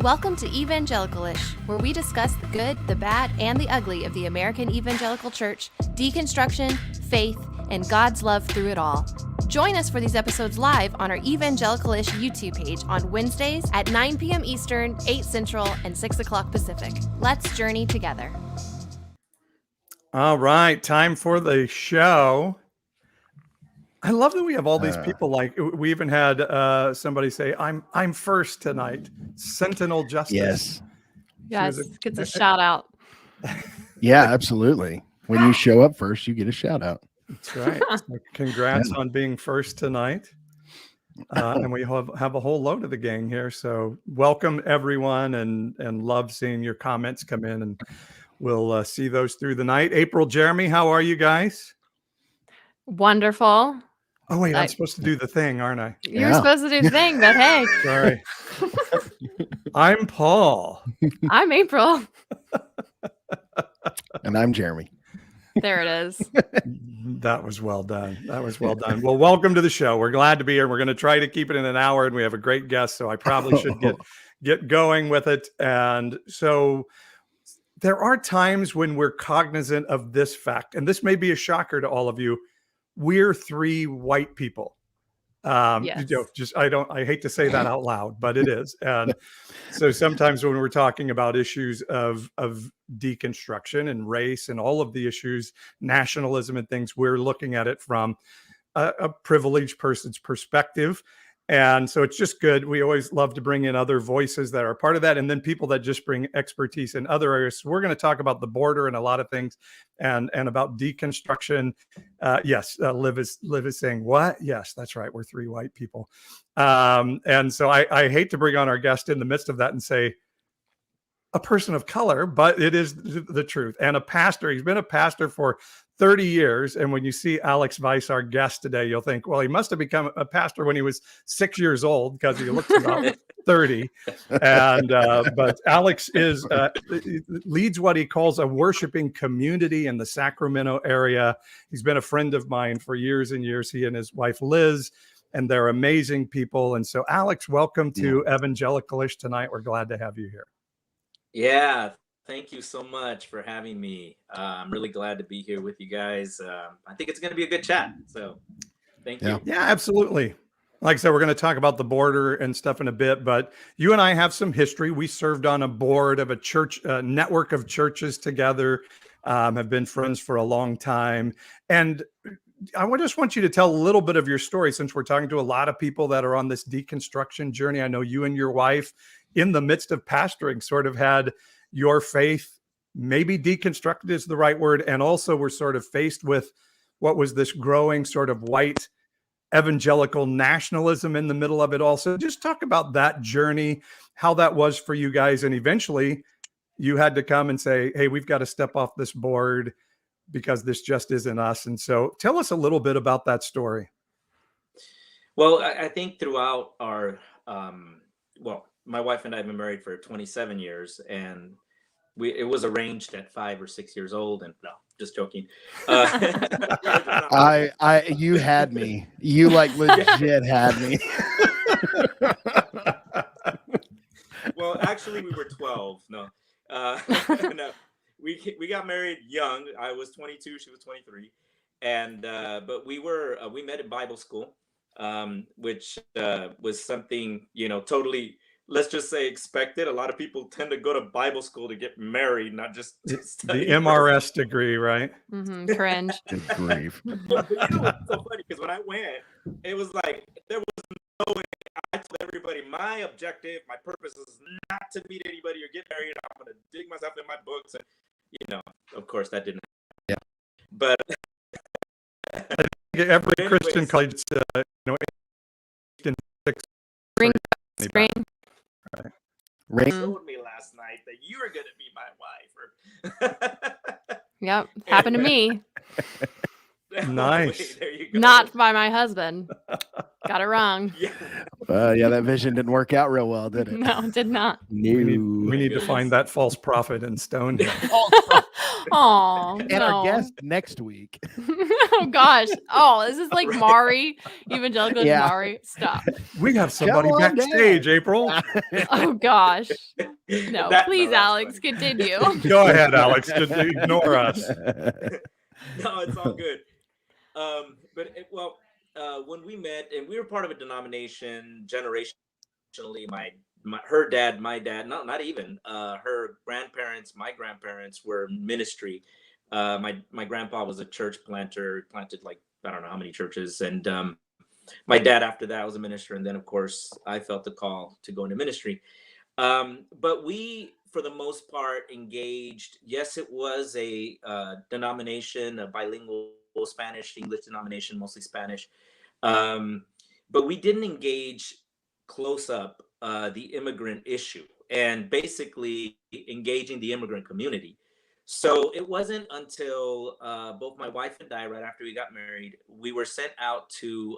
Welcome to Evangelical-ish, where we discuss the good, the bad, and the ugly of the American evangelical church, deconstruction, faith, and God's love through it all. Join us for these episodes live on our Evangelical-ish YouTube page on Wednesdays at 9 p.m. Eastern, 8 Central, and 6 o'clock Pacific. Let's journey together. All right, time for the show. I love that we have all these people. Like we even had somebody say, "I'm first tonight." Sentinel Justice. Yes, gets a shout out. Yeah, absolutely. When you show up first, you get a shout out. That's right. So congrats on being first tonight. And we have a whole load of the gang here. So welcome everyone, and love seeing your comments come in, and we'll see those through the night. April, Jeremy, how are you guys? Wonderful. Oh, wait, I'm supposed to do the thing, aren't I? You're supposed to do the thing, but hey. Sorry. I'm Paul. I'm April. And I'm Jeremy. There it is. That was well done. That was well done. Well, welcome to the show. We're glad to be here. We're going to try to keep it in an hour, and we have a great guest, so I probably should get going with it. And so there are times when we're cognizant of this fact, and this may be a shocker to all of you. We're three white people. Yes. I hate to say that out loud, but it is. And so sometimes when we're talking about issues of deconstruction and race and all of the issues, nationalism and things, we're looking at it from a privileged person's perspective. And so it's just good. We always love to bring in other voices that are part of that, and then people that just bring expertise in other areas. So we're going to talk about the border and a lot of things, and about deconstruction. Yes, Liv is saying what? Yes, that's right. We're three white people, and so I hate to bring on our guest in the midst of that and say a person of color, but it is the truth. And a pastor. He's been a pastor for 30 years. And when you see Alex Vaiz, our guest today, you'll think, well, he must have become a pastor when he was 6 years old, because he looks about 30. And but Alex leads what he calls a worshiping community in the Sacramento area. He's been a friend of mine for years and years, he and his wife, Liz, and they're amazing people. And so, Alex, welcome to Evangelical-ish tonight. We're glad to have you here. Yeah, thank you so much for having me. I'm really glad to be here with you guys. I think it's going to be a good chat. So thank you. Yeah, absolutely. Like I said, we're going to talk about the border and stuff in a bit, but you and I have some history. We served on a board of a church network of churches together, have been friends for a long time. And I just want you to tell a little bit of your story, since we're talking to a lot of people that are on this deconstruction journey. I know you and your wife, in the midst of pastoring, sort of had your faith maybe deconstructed is the right word, and also were sort of faced with what was this growing sort of white evangelical nationalism in the middle of it all. So just talk about that journey, how that was for you guys, and eventually you had to come and say, hey, we've got to step off this board because this just isn't us. And so tell us a little bit about that story. Well, I think throughout our, my wife and I have been married for 27 years, and it was arranged at 5 or 6 years old. And no, just joking. You had me. You like legit had me. Well, actually, we were 12. No, no. We got married young. I was 22. She was 23. And but we met at Bible school, which was something, totally, let's just say, expected. A lot of people tend to go to Bible school to get married, not just to study. The MRS degree, right? Mm-hmm. Cringe. Good grief. But it's so funny, because when I went, it was like there was no way. I told everybody my objective, my purpose is not to meet anybody or get married. I'm going to dig myself in my books, and of course that didn't happen. Yeah. But I think every Christian college, in Spring. Right. Ring. Told me last night that you were going to be my wife. Yep, happened to me. Nice. There you go. Not by my husband. Got it wrong. Yeah. Yeah, that vision didn't work out real well, did it? No, it did not. No. We need to find that false prophet and stone him. Oh, And our no. guest next week. Oh gosh. Oh, this is like Mari, evangelical Yeah. Mari. Stop. We have somebody Come on backstage, down. April. Oh gosh. No, please, that's Alex, funny. continue. Go ahead, Alex. Just ignore us. No, it's all good. When we met, and we were part of a denomination generationally, her dad, my dad, not even her grandparents, my grandparents were ministry. My grandpa was a church planter, planted like, I don't know how many churches. And my dad after that was a minister. And then of course I felt the call to go into ministry. But we, for the most part, engaged. Yes, it was a denomination, a bilingual Spanish, English denomination, mostly Spanish. But we didn't engage close up the immigrant issue and basically engaging the immigrant community. So it wasn't until both my wife and I, right after we got married, we were sent out to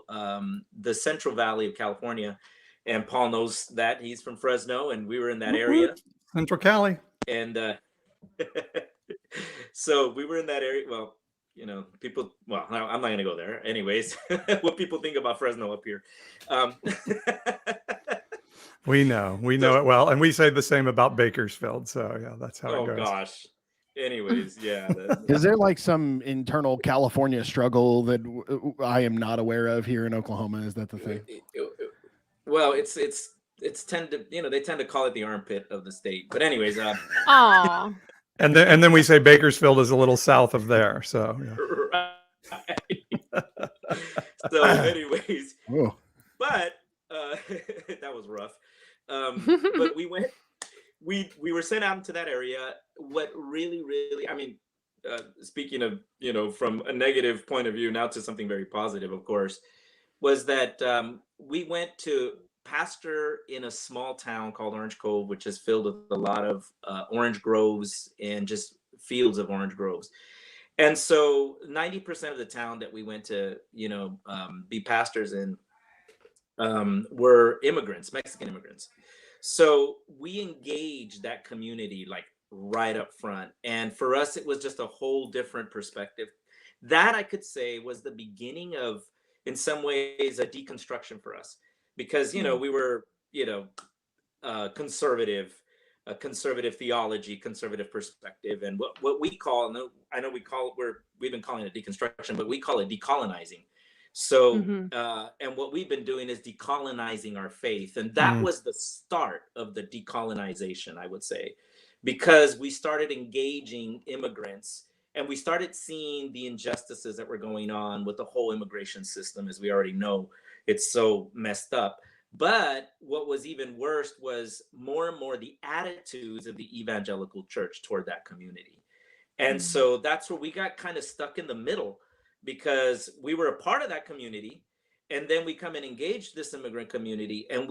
the Central Valley of California. And Paul knows that, he's from Fresno, and we were in that area. Central Cali. And so we were in that area. Well, people, well, I'm not going to go there. Anyways, what people think about Fresno up here. We know it well. And we say the same about Bakersfield. So yeah, that's how it goes. Oh gosh. Anyways, yeah. Is there like some internal California struggle that I am not aware of here in Oklahoma? Is that the thing? Well, it's tend to, they tend to call it the armpit of the state. But anyways, Aw. And then we say Bakersfield is a little south of there. So yeah. Right. So anyways, Oh. but that was rough. But we were sent out into that area. What really, I mean, speaking of, from a negative point of view now to something very positive, of course, was that we went to pastor in a small town called Orange Cove, which is filled with a lot of orange groves and just fields of orange groves. And so 90% of the town that we went to, be pastors in were immigrants, Mexican immigrants. So we engaged that community like right up front. And for us, it was just a whole different perspective. That I could say was the beginning of, in some ways, a deconstruction for us. Because, we were, conservative theology, conservative perspective, and what we call, and I know we've been calling it deconstruction, but we call it decolonizing. So, and what we've been doing is decolonizing our faith. And that was the start of the decolonization, I would say, because we started engaging immigrants and we started seeing the injustices that were going on with the whole immigration system. As we already know, it's so messed up. But what was even worse was more and more the attitudes of the evangelical church toward that community. And so that's where we got kind of stuck in the middle, because we were a part of that community. And then we come and engage this immigrant community. And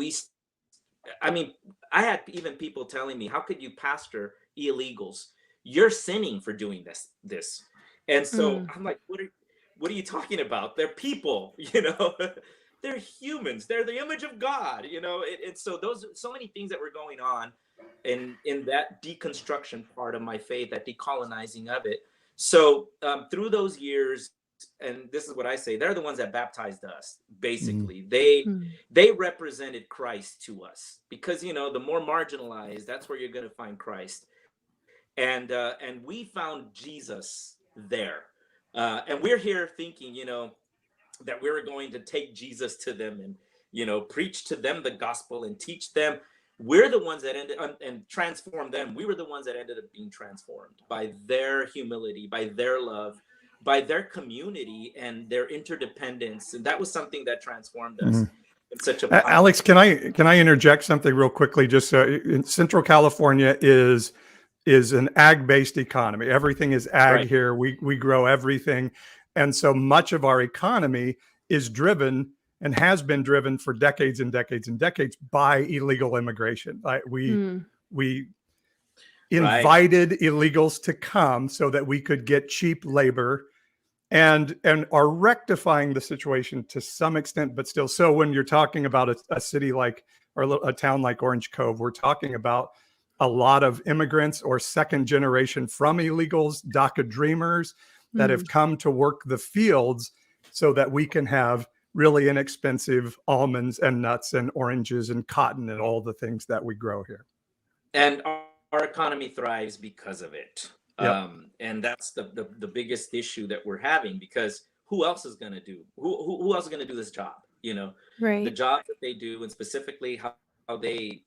I had even people telling me, how could you pastor illegals? You're sinning for doing this. And so I'm like, what are you talking about? They're people, they're humans. They're the image of God, and so so many things that were going on in that deconstruction part of my faith, that decolonizing of it. So through those years, and this is what I say, they're the ones that baptized us. Basically, they represented Christ to us, because the more marginalized, that's where you're going to find Christ. And we found Jesus there, and we're here thinking, that we were going to take Jesus to them and preach to them the gospel and teach them. We're the ones that ended and transform them. We were the ones that ended up being transformed by their humility, by their love, by their community and their interdependence. And that was something that transformed us in such a Alex, can I interject something real quickly? Just in Central California is an ag-based economy. Everything is ag Right. here. We grow everything. And so much of our economy is driven and has been driven for decades and decades and decades by illegal immigration. We invited illegals to come so that we could get cheap labor and are rectifying the situation to some extent, but still. So when you're talking about a city like, or a town like Orange Cove, we're talking about a lot of immigrants or second generation from illegals, DACA dreamers that have come to work the fields so that we can have really inexpensive almonds and nuts and oranges and cotton and all the things that we grow here. And our economy thrives because of it. Yep. And that's the biggest issue that we're having, because who else is going to do, who else is going to do this job? You know, Right. the job that they do, and specifically how they,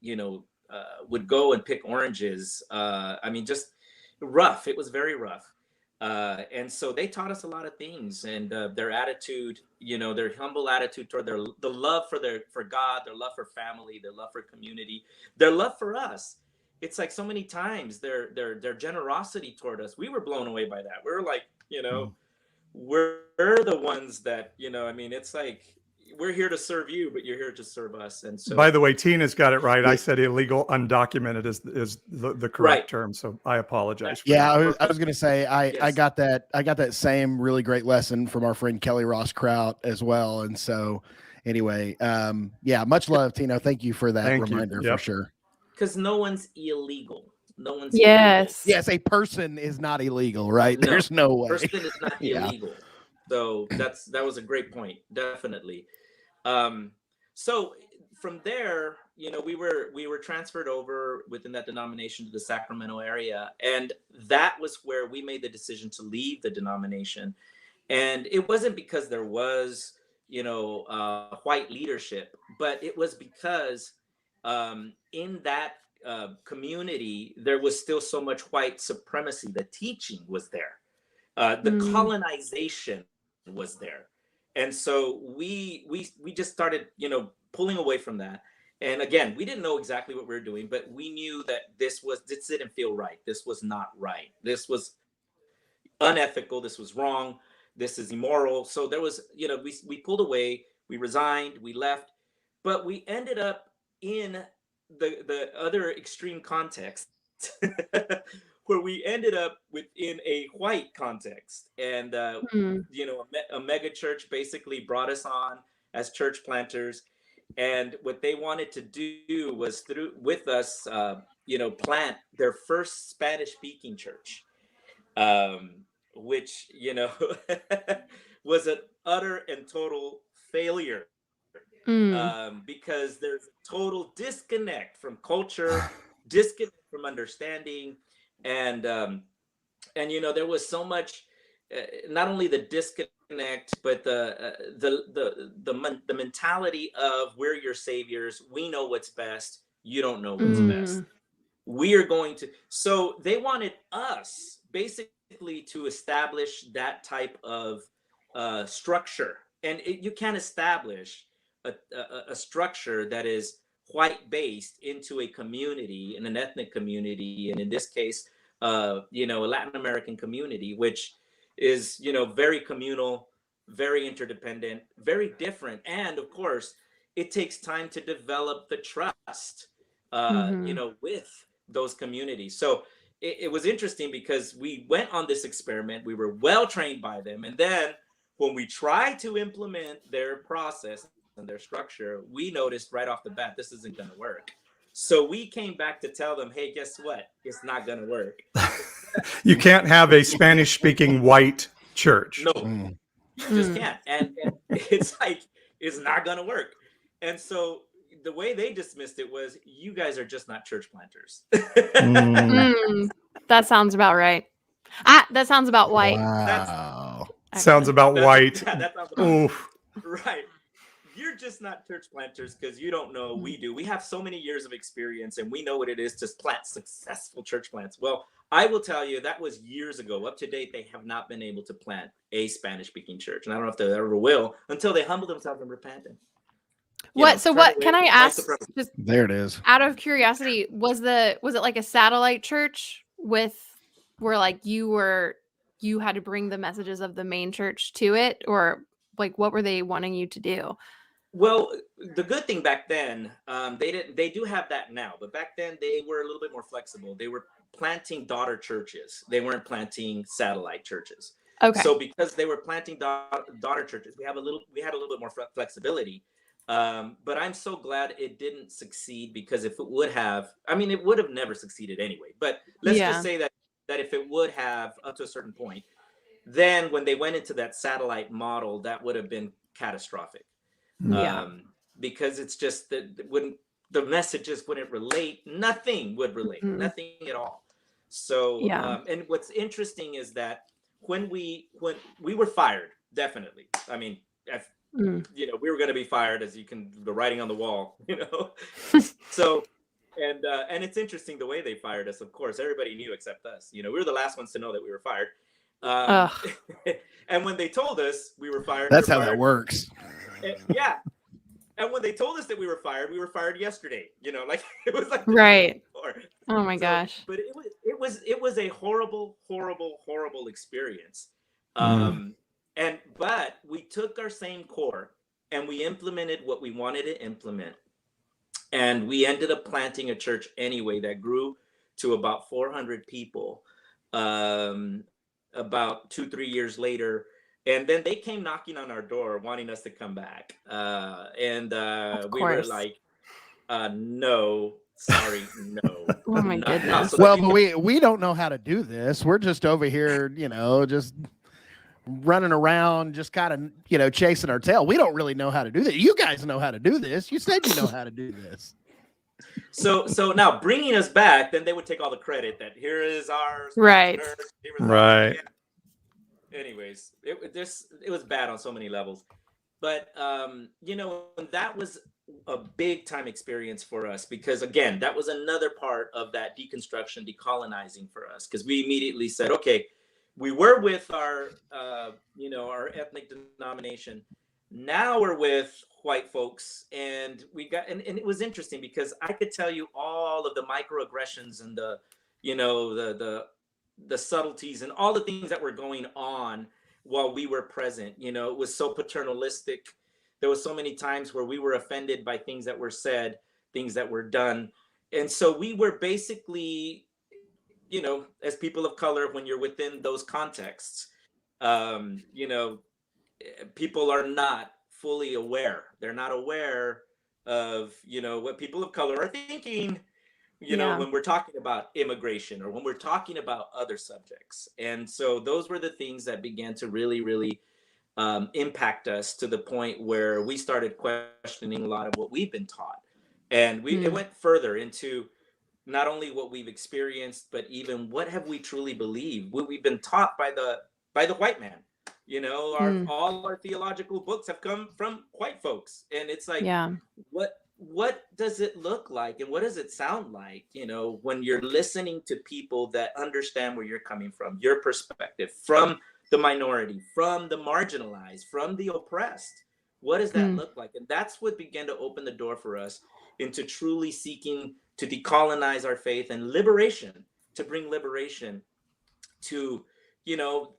would go and pick oranges. I mean, just rough. It was very rough. And so they taught us a lot of things, and their attitude, their humble attitude toward the love for God, their love for family, their love for community, their love for us. It's like so many times their generosity toward us. We were blown away by that. We were like, we're the ones that, it's like, we're here to serve you, but you're here to serve us. And so, by the way, Tina's got it right. I said illegal, undocumented is the correct term. So I apologize. Yeah, I was going to say I Yes. got that same really great lesson from our friend Kelly Ross Kraut as well. And so, anyway, much love, Tino. Thank you for that reminder for sure. Because no one's illegal. No one's Yes. Yes, a person is not illegal, right? No, There's no way. Person is not illegal. So that was a great point, definitely. So from there, we were transferred over within that denomination to the Sacramento area, and that was where we made the decision to leave the denomination. And it wasn't because there was, white leadership, but it was because in that community, there was still so much white supremacy. The teaching was there. The colonization was there. And so we just started, pulling away from that. And again, we didn't know exactly what we were doing, but we knew that this didn't feel right. This was not right. This was unethical. This was wrong. This is immoral. So there was, we pulled away, we resigned, we left, but we ended up in the other extreme context where we ended up within a white context. And, a mega church basically brought us on as church planters. And what they wanted to do was with us, plant their first Spanish speaking church, which, was an utter and total failure. Because there's a total disconnect from culture, disconnect from understanding. And there was so much, not only the disconnect, but the mentality of we're your saviors. We know what's best. You don't know what's best. We are going to. So they wanted us basically to establish that type of structure. And you can't establish a structure that is white based into a community, in an ethnic community, and in this case, a Latin American community, which is, very communal, very interdependent, very different. And of course, it takes time to develop the trust, with those communities. So it was interesting because we went on this experiment. We were well trained by them. And then when we tried to implement their process and their structure, we noticed right off the bat, this isn't going to work. So we came back to tell them, hey, guess what? It's not going to work. You can't have a Spanish speaking white church. No, you just can't. And it's like, it's not going to work. And so the way they dismissed it was, you guys are just not church planters. That sounds about right. That sounds about white. Wow. Sounds about white. Yeah, that sounds about right. You're just not church planters because you don't know. We do. We have so many years of experience, and we know what it is to plant successful church plants. Well, I will tell you that was years ago. Up to date, they have not been able to plant a Spanish-speaking church, and I don't know if they ever will until they humble themselves and repent. Can I ask? Just There it is. out of curiosity, was it like a satellite church where like you had to bring the messages of the main church to it, or like what were they wanting you to do? Well, the good thing back then, they do have that now, but back then they were a little bit more flexible. They were planting daughter churches. They weren't planting satellite churches. Okay. So because they were planting daughter churches, we had a little bit more flexibility. But I'm so glad it didn't succeed, because if it would have, I mean, it would have never succeeded anyway. But let's just say that if it would have, up to a certain point, then when they went into that satellite model, that would have been catastrophic. Because it's just that the messages wouldn't relate. Nothing would relate. Nothing at all. So, and what's interesting is that when we were fired, definitely. I mean, you know, we were going to be fired, as you can, the writing on the wall, you know. So, and it's interesting the way they fired us. Of course, everybody knew except us. You know, we were the last ones to know that we were fired. And when they told us we were fired, that's how that works. Yeah. And when they told us that we were fired yesterday. You know, like it was like right. Oh my gosh! But it was a horrible experience. But we took our same core and we implemented what we wanted to implement, and we ended up planting a church anyway that grew to about 400 people. About 2-3 years later. And then they came knocking on our door wanting us to come back. We were like, no, sorry, no. Oh my goodness. So well, but we don't know how to do this. We're just over here, you know, just running around, just kind of, you know, chasing our tail. We don't really know how to do this. You guys know how to do this. You said you know how to do this. So now bringing us back, then they would take all the credit that here is ours. Right. Right. Anyways, it was bad on so many levels, but you know, that was a big time experience for us, because again, that was another part of that deconstruction, decolonizing for us, because we immediately said, okay, we were with our you know, our ethnic denomination. Now we're with white folks, and we got, and it was interesting because I could tell you all of the microaggressions and the, you know, the subtleties and all the things that were going on while we were present. You know, it was so paternalistic. There was so many times where we were offended by things that were said, things that were done. And so we were basically, you know, as people of color, when you're within those contexts, you know, people are not fully aware. They're not aware of, you know, what people of color are thinking, you know, when we're talking about immigration or when we're talking about other subjects. And so those were the things that began to really, really impact us, to the point where we started questioning a lot of what we've been taught. And it went further into not only what we've experienced, but even what have we truly believed, what we've been taught by the white man. You know, all our theological books have come from white folks. And it's like, what does it look like and what does it sound like, you know, when you're listening to people that understand where you're coming from, your perspective, from the minority, from the marginalized, from the oppressed? What does that look like? And that's what began to open the door for us into truly seeking to decolonize our faith and liberation, to bring liberation to, you know,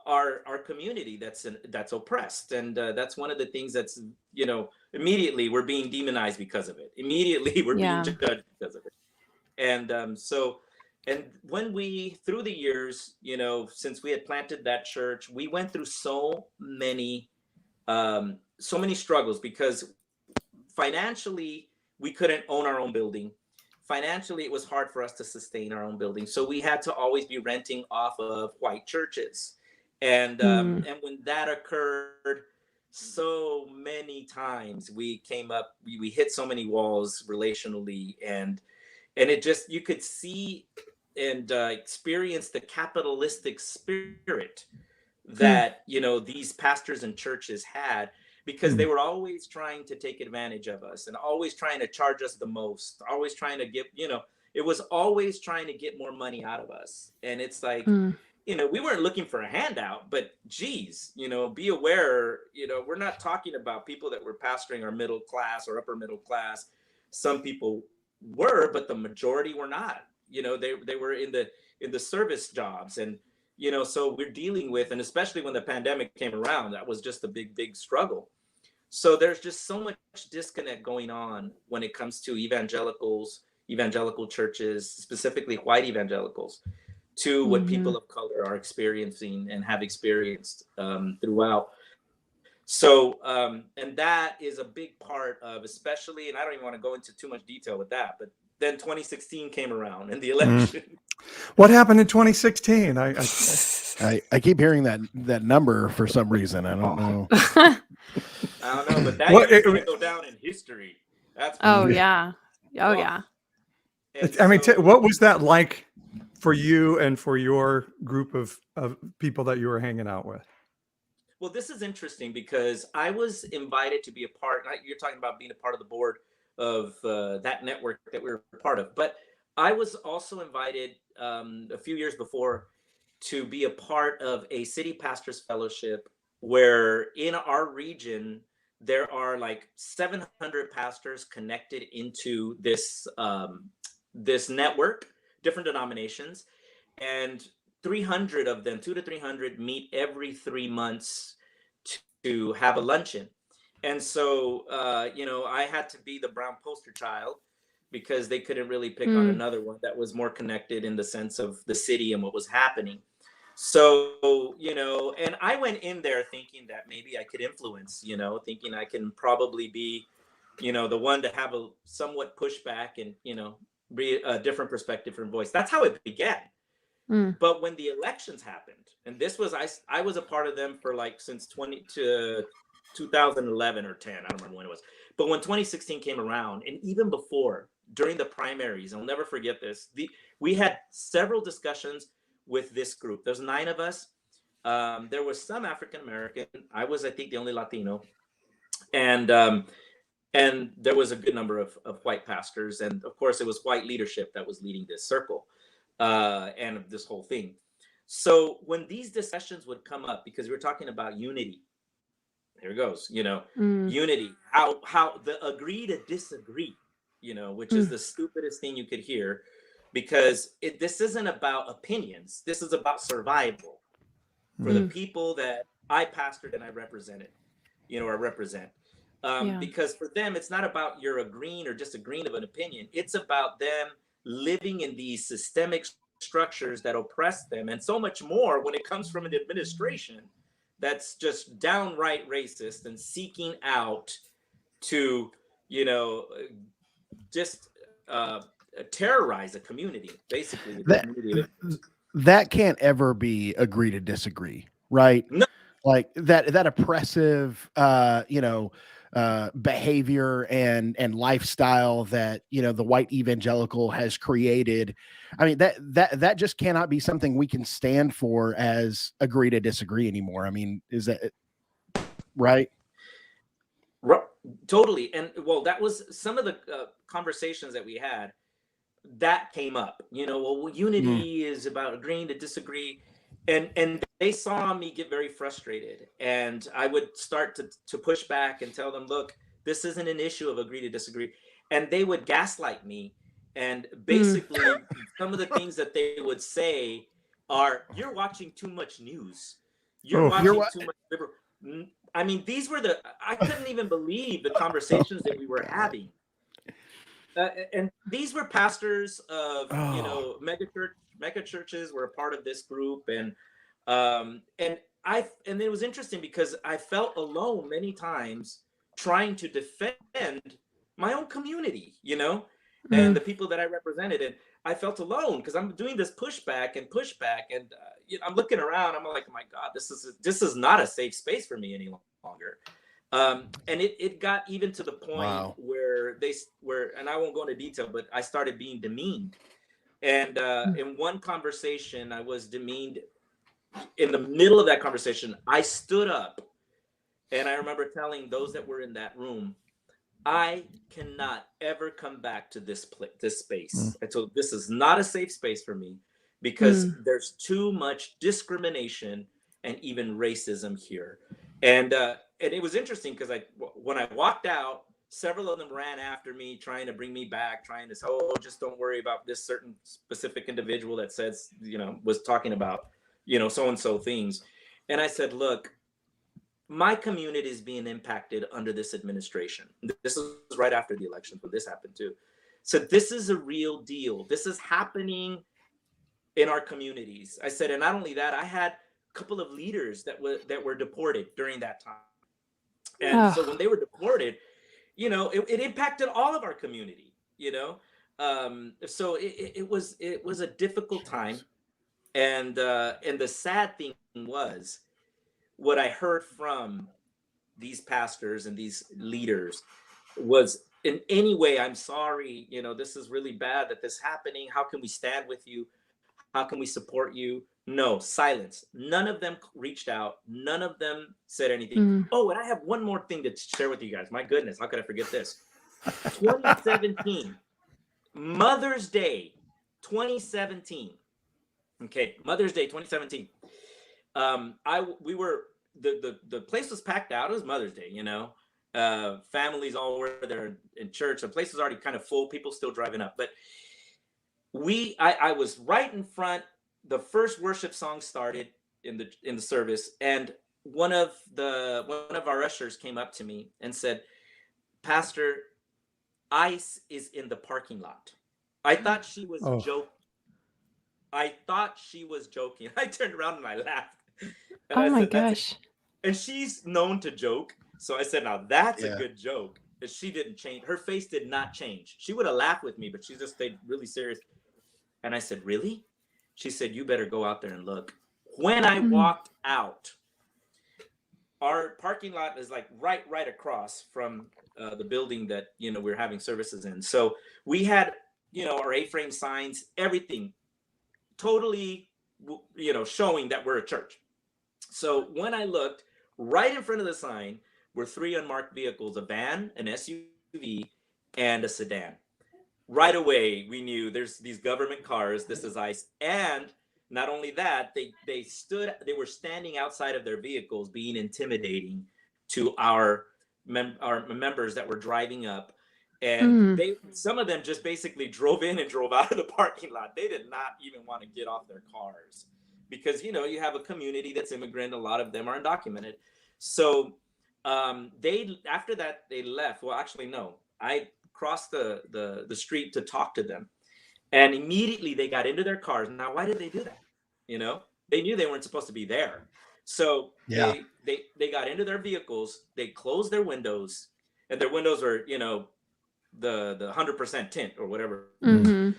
our community that's oppressed. And that's one of the things that's, you know, immediately we're being demonized because of it. Immediately we're being judged because of it. And so, and when we, through the years, you know, since we had planted that church, we went through so many struggles, because financially we couldn't own our own building. Financially, it was hard for us to sustain our own building. So we had to always be renting off of white churches. And when that occurred, so many times we hit so many walls relationally, and it just, you could see and experience the capitalistic spirit that, you know, these pastors and churches had, because they were always trying to take advantage of us and always trying to charge us the most, always trying to get, you know, it was always trying to get more money out of us. And it's like, you know, we weren't looking for a handout, but geez, you know, be aware, you know, we're not talking about people that were pastoring our middle class or upper middle class. Some people were, but the majority were not. You know, they were in the service jobs. And, you know, so we're dealing with, and especially when the pandemic came around, that was just a big struggle. So there's just so much disconnect going on when it comes to evangelical churches, specifically white evangelicals, to what people of color are experiencing and have experienced throughout. So, and that is a big part of, especially, and I don't even want to go into too much detail with that, but then 2016 came around and the election. What happened in 2016? I keep hearing that number for some reason. I don't know. I don't know, but that is going to go down in history. That's yeah. Oh, Well, yeah. I mean, what was that like for you and for your group of people that you were hanging out with? Well, this is interesting because I was invited to be a part. You're talking about being a part of the board of that network that we were a part of, but I was also invited a few years before to be a part of a city pastors fellowship where in our region there are like 700 pastors connected into this this network, different denominations, and 300 of them, 200 to 300, meet every 3 months to have a luncheon. And so, I had to be the brown poster child because they couldn't really pick on another one that was more connected in the sense of the city and what was happening. So, and I went in there thinking that maybe I could influence, thinking I can probably be, the one to have a somewhat pushback and, be a different perspective and voice. That's how it began. But when the elections happened, and this was, I was a part of them for like since 2011 or 10, I don't remember when it was. But when 2016 came around, and even before, during the primaries, I'll never forget this, we had several discussions with this group. There's 9 of us. There was some African American. I was, I think, the only Latino. And there was a good number of white pastors. And of course, it was white leadership that was leading this circle and this whole thing. So when these discussions would come up, because we were talking about unity, here it goes, unity, how the agree to disagree, which is the stupidest thing you could hear, because this isn't about opinions. This is about survival for the people that I pastored and I represented, or represent. Because for them, it's not about your agreeing or disagreeing of an opinion. It's about them living in these systemic structures that oppress them, and so much more when it comes from an administration that's just downright racist and seeking out to, just terrorize a community, basically. That can't ever be agree to disagree, right? No. Like that oppressive, behavior and lifestyle that the white evangelical has created. I mean, that just cannot be something we can stand for as agree to disagree anymore. I mean, is that right? Totally. And well, that was some of the conversations that we had that came up, unity is about agreeing to disagree. And they saw me get very frustrated, and I would start to push back and tell them, look, this isn't an issue of agree to disagree. And they would gaslight me. And basically some of the things that they would say are, you're watching too much news. You're watching too much liberal. I mean, I couldn't even believe the conversations that we were having. And these were pastors of, mega churches were a part of this group. And it was interesting because I felt alone many times trying to defend my own community, and the people that I represented. And I felt alone because I'm doing this pushback. And I'm looking around. I'm like, my God, this is not a safe space for me any longer. And it got even to the point where and I won't go into detail, but I started being demeaned. And in one conversation, I was demeaned. In the middle of that conversation, I stood up, and I remember telling those that were in that room, I cannot ever come back to this space. And so this is not a safe space for me, because there's too much discrimination and even racism here. And it was interesting because when I walked out, several of them ran after me, trying to bring me back, trying to say, oh, just don't worry about this certain specific individual that says, was talking about, so-and-so things. And I said, look, my community is being impacted under this administration. This is right after the election, but this happened too. So this is a real deal. This is happening in our communities. I said, and not only that, I had a couple of leaders that were deported during that time. And so when they were deported, you know, it impacted all of our community, you know. So it was a difficult time. And the sad thing was, what I heard from these pastors and these leaders was, in any way, I'm sorry, you know, this is really bad that this is happening. How can we stand with you? How can we support you? No, silence. None of them reached out. None of them said anything. Oh, and I have one more thing to share with you guys. My goodness, how could I forget this? 2017, Mother's Day, 2017. Okay, Mother's Day, 2017. The place was packed out. It was Mother's Day, you know. Families all were there in church. The place was already kind of full. People still driving up, but I was right in front. The first worship song started in the service, and one of our ushers came up to me and said, "Pastor, ICE is in the parking lot." I thought she was joking. I turned around and I laughed. And oh my gosh. And she's known to joke. So I said, now that's a good joke. And she didn't change. Her face did not change. She would have laughed with me, but she just stayed really serious. And I said, really? She said, you better go out there and look. When I walked out, our parking lot is like right across from the building that, you know, we're having services in. So we had, you know, our A-frame signs, everything totally, you know, showing that we're a church. So when I looked, right in front of the sign were 3 unmarked vehicles, a van, an SUV, and a sedan. Right away, we knew there's these government cars. This is ICE. And not only that, they were standing outside of their vehicles, being intimidating to our members that were driving up. And some of them just basically drove in and drove out of the parking lot. They did not even want to get off their cars because, you know, you have a community that's immigrant. A lot of them are undocumented. So after that, they left. Well, actually, no. I crossed the street to talk to them. And immediately they got into their cars. Now, why did they do that? You know, they knew they weren't supposed to be there. So they got into their vehicles. They closed their windows. And their windows were, you know, the 100% tint or whatever, where you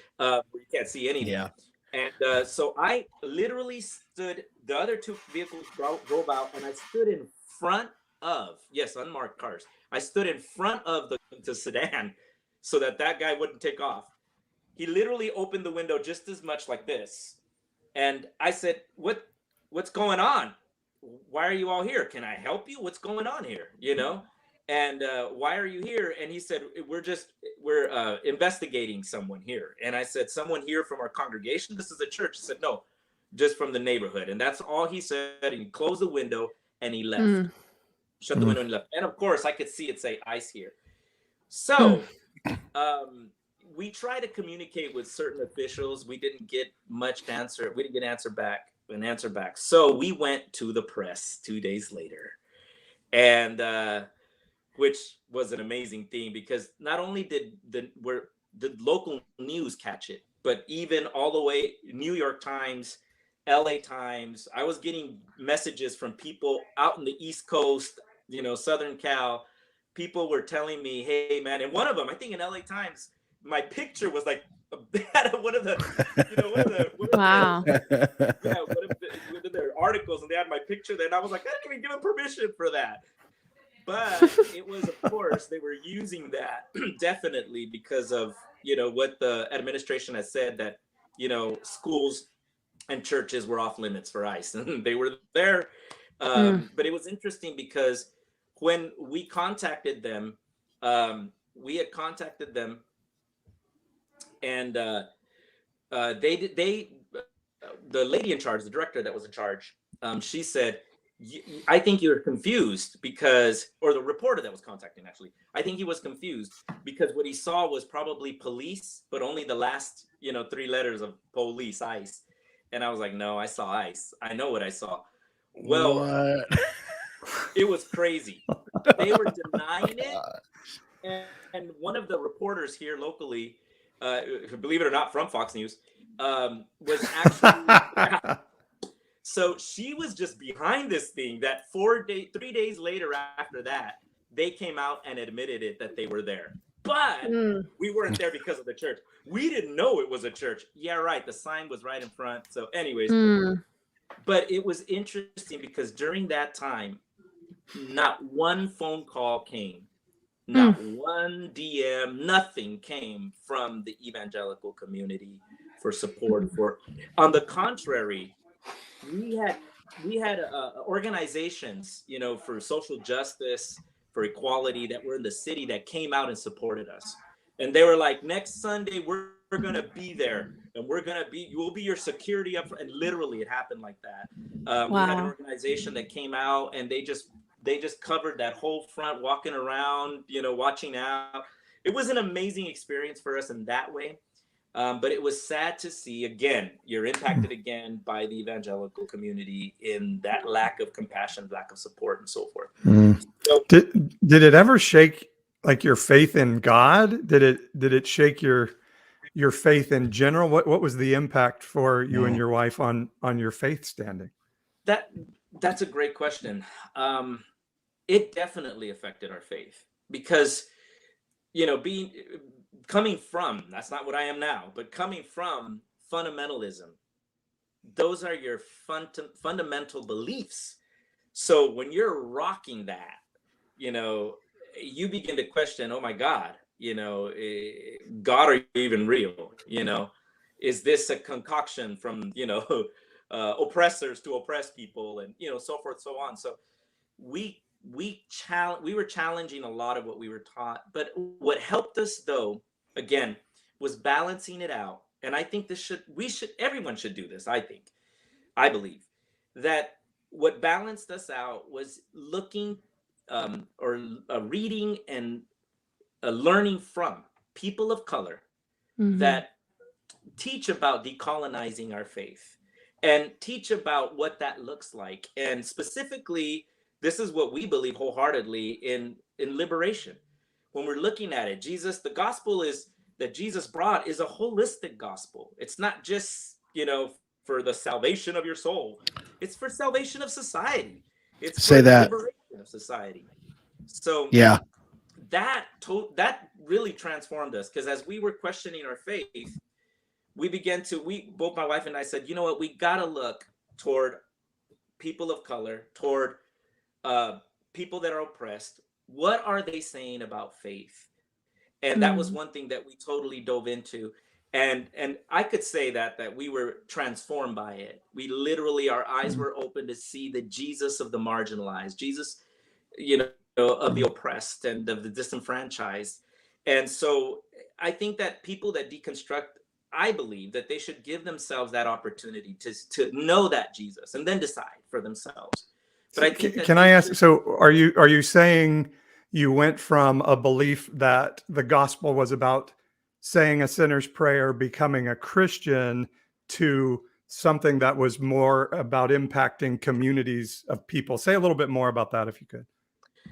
can't see anything. Yeah. And so I literally stood, the other 2 vehicles drove out, and I stood in front of, yes, unmarked cars. I stood in front of the sedan so that guy wouldn't take off. He literally opened the window just as much like this. And I said, what's going on? Why are you all here? Can I help you? What's going on here? You know? And why are you here? And he said, we're investigating someone here. And I said, someone here from our congregation? This is a church. He said, no, just from the neighborhood. And that's all he said. And he closed the window and he left. Shut the window and left. And of course, I could see it say ICE here. So we tried to communicate with certain officials. We didn't get much answer. We didn't get an answer back. So we went to the press 2 days later. And which was an amazing thing, because not only did the local news catch it, but even all the way New York Times, LA Times. I was getting messages from people out in the East Coast, you know, Southern Cal. People were telling me, hey man, and one of them, I think in LA Times, my picture was like one of the wow. One of their articles, and they had my picture there, and I was like, I didn't even give them permission for that. But it was, of course, they were using that definitely because of, you know, what the administration has said, that, you know, schools and churches were off limits for ICE, and they were there. But it was interesting because when we contacted them, and the lady in charge, the director that was in charge, she said, I think you're confused because, or the reporter that was contacting, actually, I think he was confused because what he saw was probably police, but only the last, you know, 3 letters of police, ICE. And I was like, no, I saw ICE. I know what I saw. Well, it was crazy. They were denying it. And one of the reporters here locally, believe it or not, from Fox News, was actually so she was just behind this thing that 3 days later after that, they came out and admitted it that they were there. But we weren't there because of the church. We didn't know it was a church. Yeah, right. The sign was right in front. So anyways, but it was interesting because during that time, not one phone call came, not one DM, nothing came from the evangelical community for support. On the contrary, we had organizations, for social justice, for equality, that were in the city that came out and supported us. And they were like, next Sunday, we're going to be there, and we'll be your security up. And literally it happened like that. We had an organization that came out, and they just covered that whole front, walking around, watching out. It was an amazing experience for us in that way. But it was sad to see, again, you're impacted again by the evangelical community in that lack of compassion, lack of support, and so forth. So, did it ever shake like your faith in God? Did it shake your faith in general? What was the impact for you and your wife on your faith standing? That's a great question. It definitely affected our faith because, coming from, that's not what I am now, but coming from fundamentalism, those are your fundamental beliefs. So when you're rocking that, you begin to question, oh my God, God, are you even real? Is this a concoction from, oppressors to oppress people, and, so forth, so on. So we were challenging a lot of what we were taught, but what helped us, though, again, was balancing it out. And I think everyone should do this. I believe that what balanced us out was looking reading and learning from people of color that teach about decolonizing our faith and teach about what that looks like. And specifically, this is what we believe wholeheartedly in liberation. When we're looking at it, the gospel that Jesus brought is a holistic gospel. It's not just, for the salvation of your soul. It's for salvation of society. It's for the liberation of society. So yeah, that really transformed us, because as we were questioning our faith, both my wife and I said, you know what, we got to look toward people of color, toward people that are oppressed. What are they saying about faith? And that was one thing that we totally dove into. And I could say that we were transformed by it. We literally, our eyes were open to see the Jesus of the marginalized, Jesus, of the oppressed and of the disenfranchised. And so I think that people that deconstruct, I believe that they should give themselves that opportunity to know that Jesus and then decide for themselves. But I think can I ask, so are you saying you went from a belief that the gospel was about saying a sinner's prayer, becoming a Christian, to something that was more about impacting communities of people? Say a little bit more about that, if you could.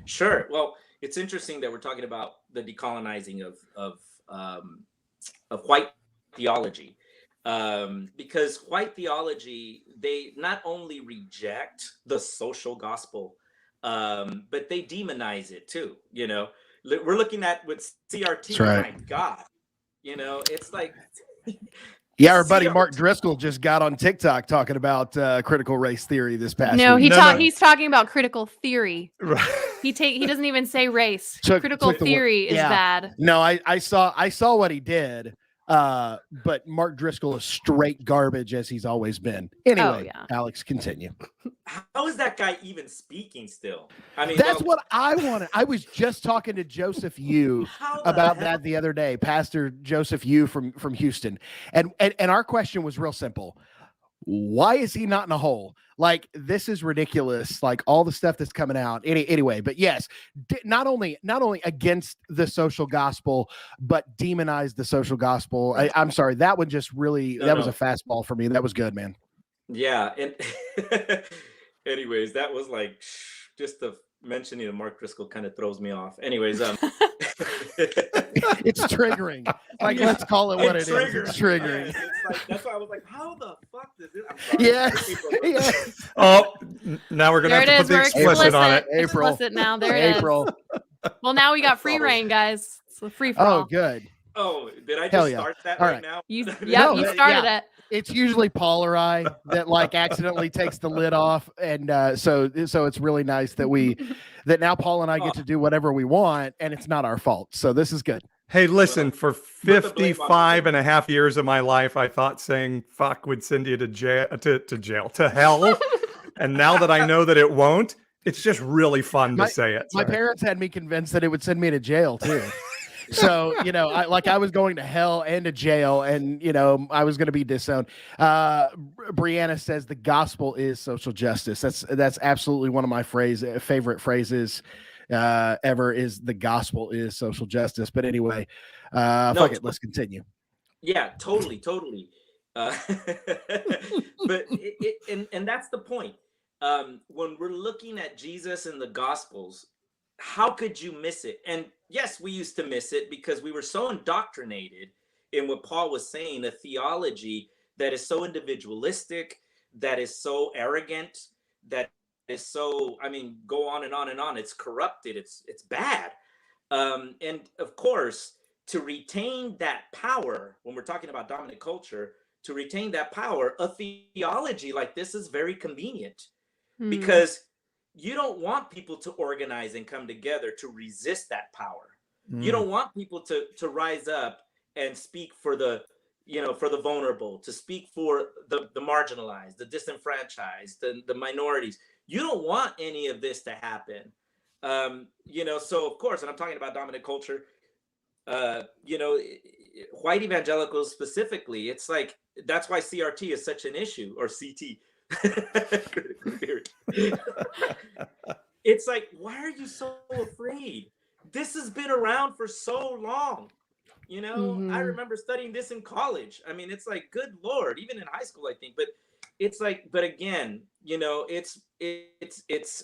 Sure. Well, it's interesting that we're talking about the decolonizing of white theology, because white theology, they not only reject the social gospel, but they demonize it too. We're looking at with CRT. That's right. My God, it's like. Yeah, our buddy Mark Driscoll just got on TikTok talking about critical race theory this past week. He's talking about critical theory. Right. He doesn't even say race. Critical theory is bad. No, I saw what he did. But Mark Driscoll is straight garbage, as he's always been. Anyway, Alex, continue. How is that guy even speaking still? I mean, that's what I wanted. I was just talking to Joseph Yu about that the other day, Pastor Joseph Yu from Houston. And our question was real simple. Why is he not in a hole? Like, this is ridiculous. Like, all the stuff that's coming out. Anyway, but yes, not only against the social gospel, but demonize the social gospel. I'm sorry, that one just really was a fastball for me. That was good, man. Yeah, and anyways, that was like just mentioning of Mark Driscoll kind of throws me off. Anyways, It's triggering. Like, let's call it what it is. It's triggering. Yes, it's like, that's why I was like, how the fuck does it? I'm sorry. Yes. Yes. Oh, now we're gonna There have it to is. put the We're explicit on it. April. Explicit now. There it is. April. Well, now we got free reign, guys. So free for Oh, all. good. Oh, did I Hell just yeah. start that All right right. now? You No, started yeah. it. It's usually Paul or I that like accidentally takes the lid off, and so it's really nice that now Paul and I get to do whatever we want, and it's not our fault. So this is good. Hey, listen, for Put the blame on 55 and a half years of my life, I thought saying fuck would send you to jail, to hell. And now that I know that it won't, it's just really fun to say it. My Sorry. parents had me convinced that it would send me to jail too. So, I was going to hell and to jail, and, I was going to be disowned. Brianna says the gospel is social justice. That's absolutely one of my favorite phrases ever, is the gospel is social justice. But anyway, fuck it. Let's continue. Yeah, totally. But and that's the point. When we're looking at Jesus and the Gospels, how could you miss it? And yes, we used to miss it because we were so indoctrinated in what Paul was saying, a theology that is so individualistic, that is so arrogant, that is so, go on and on and on. It's corrupted. It's bad. And of course, to retain that power, when we're talking about dominant culture, to retain that power, a theology like this is very convenient because you don't want people to organize and come together to resist that power. You don't want people to rise up and speak for the vulnerable, to speak for the marginalized, the disenfranchised, the minorities. You don't want any of this to happen. So of course, and I'm talking about dominant culture, white evangelicals specifically, it's like, that's why CRT is such an issue, or CT. It's like, why are you so afraid? This has been around for so long. I remember studying this in college. It's like, good Lord, even in high school, I think. But it's like, but again, it's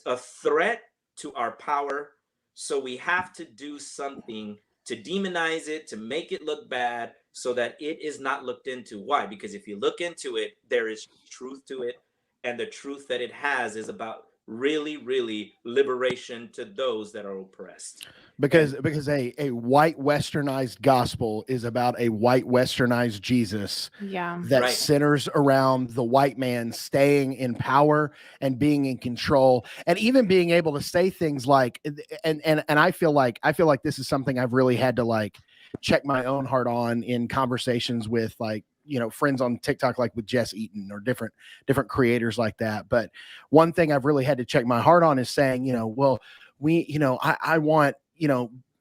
a threat to our power. So we have to do something to demonize it, to make it look bad, so that it is not looked into. Why? Because if you look into it, there is truth to it. And the truth that it has is about really, really liberation to those that are oppressed. Because a white westernized gospel is about a white westernized Jesus that centers around the white man staying in power and being in control, and even being able to say things like, and I feel like this is something I've really had to like check my own heart on in conversations with friends on TikTok, like with Jess Eaton or different creators like that. But one thing I've really had to check my heart on is saying, I want,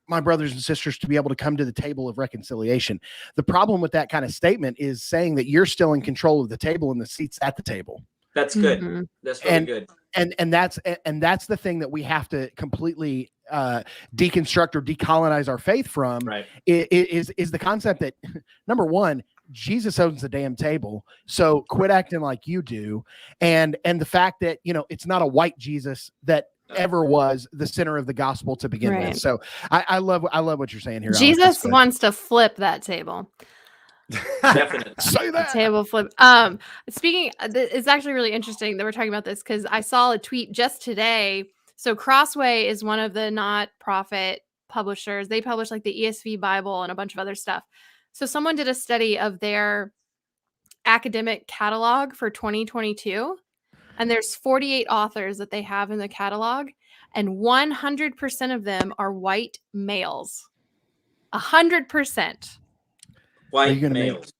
my brothers and sisters to be able to come to the table of reconciliation. The problem with that kind of statement is saying that you're still in control of the table and the seats at the table. That's good. That's really good. And that's the thing that we have to completely deconstruct or decolonize our faith from. Right. Is the concept that, number one, Jesus owns the damn table, so quit acting like you do, and the fact that it's not a white Jesus that ever was the center of the gospel to begin with. So I love what you're saying here. Jesus wants to flip that table. Definitely. Say that. Table flip. Speaking, it's actually really interesting that we're talking about this because I saw a tweet just today. So Crossway is one of the not-profit publishers. They publish like the ESV Bible and a bunch of other stuff. So someone did a study of their academic catalog for 2022, and there's 48 authors that they have in the catalog, and 100% of them are white males. 100%. White males.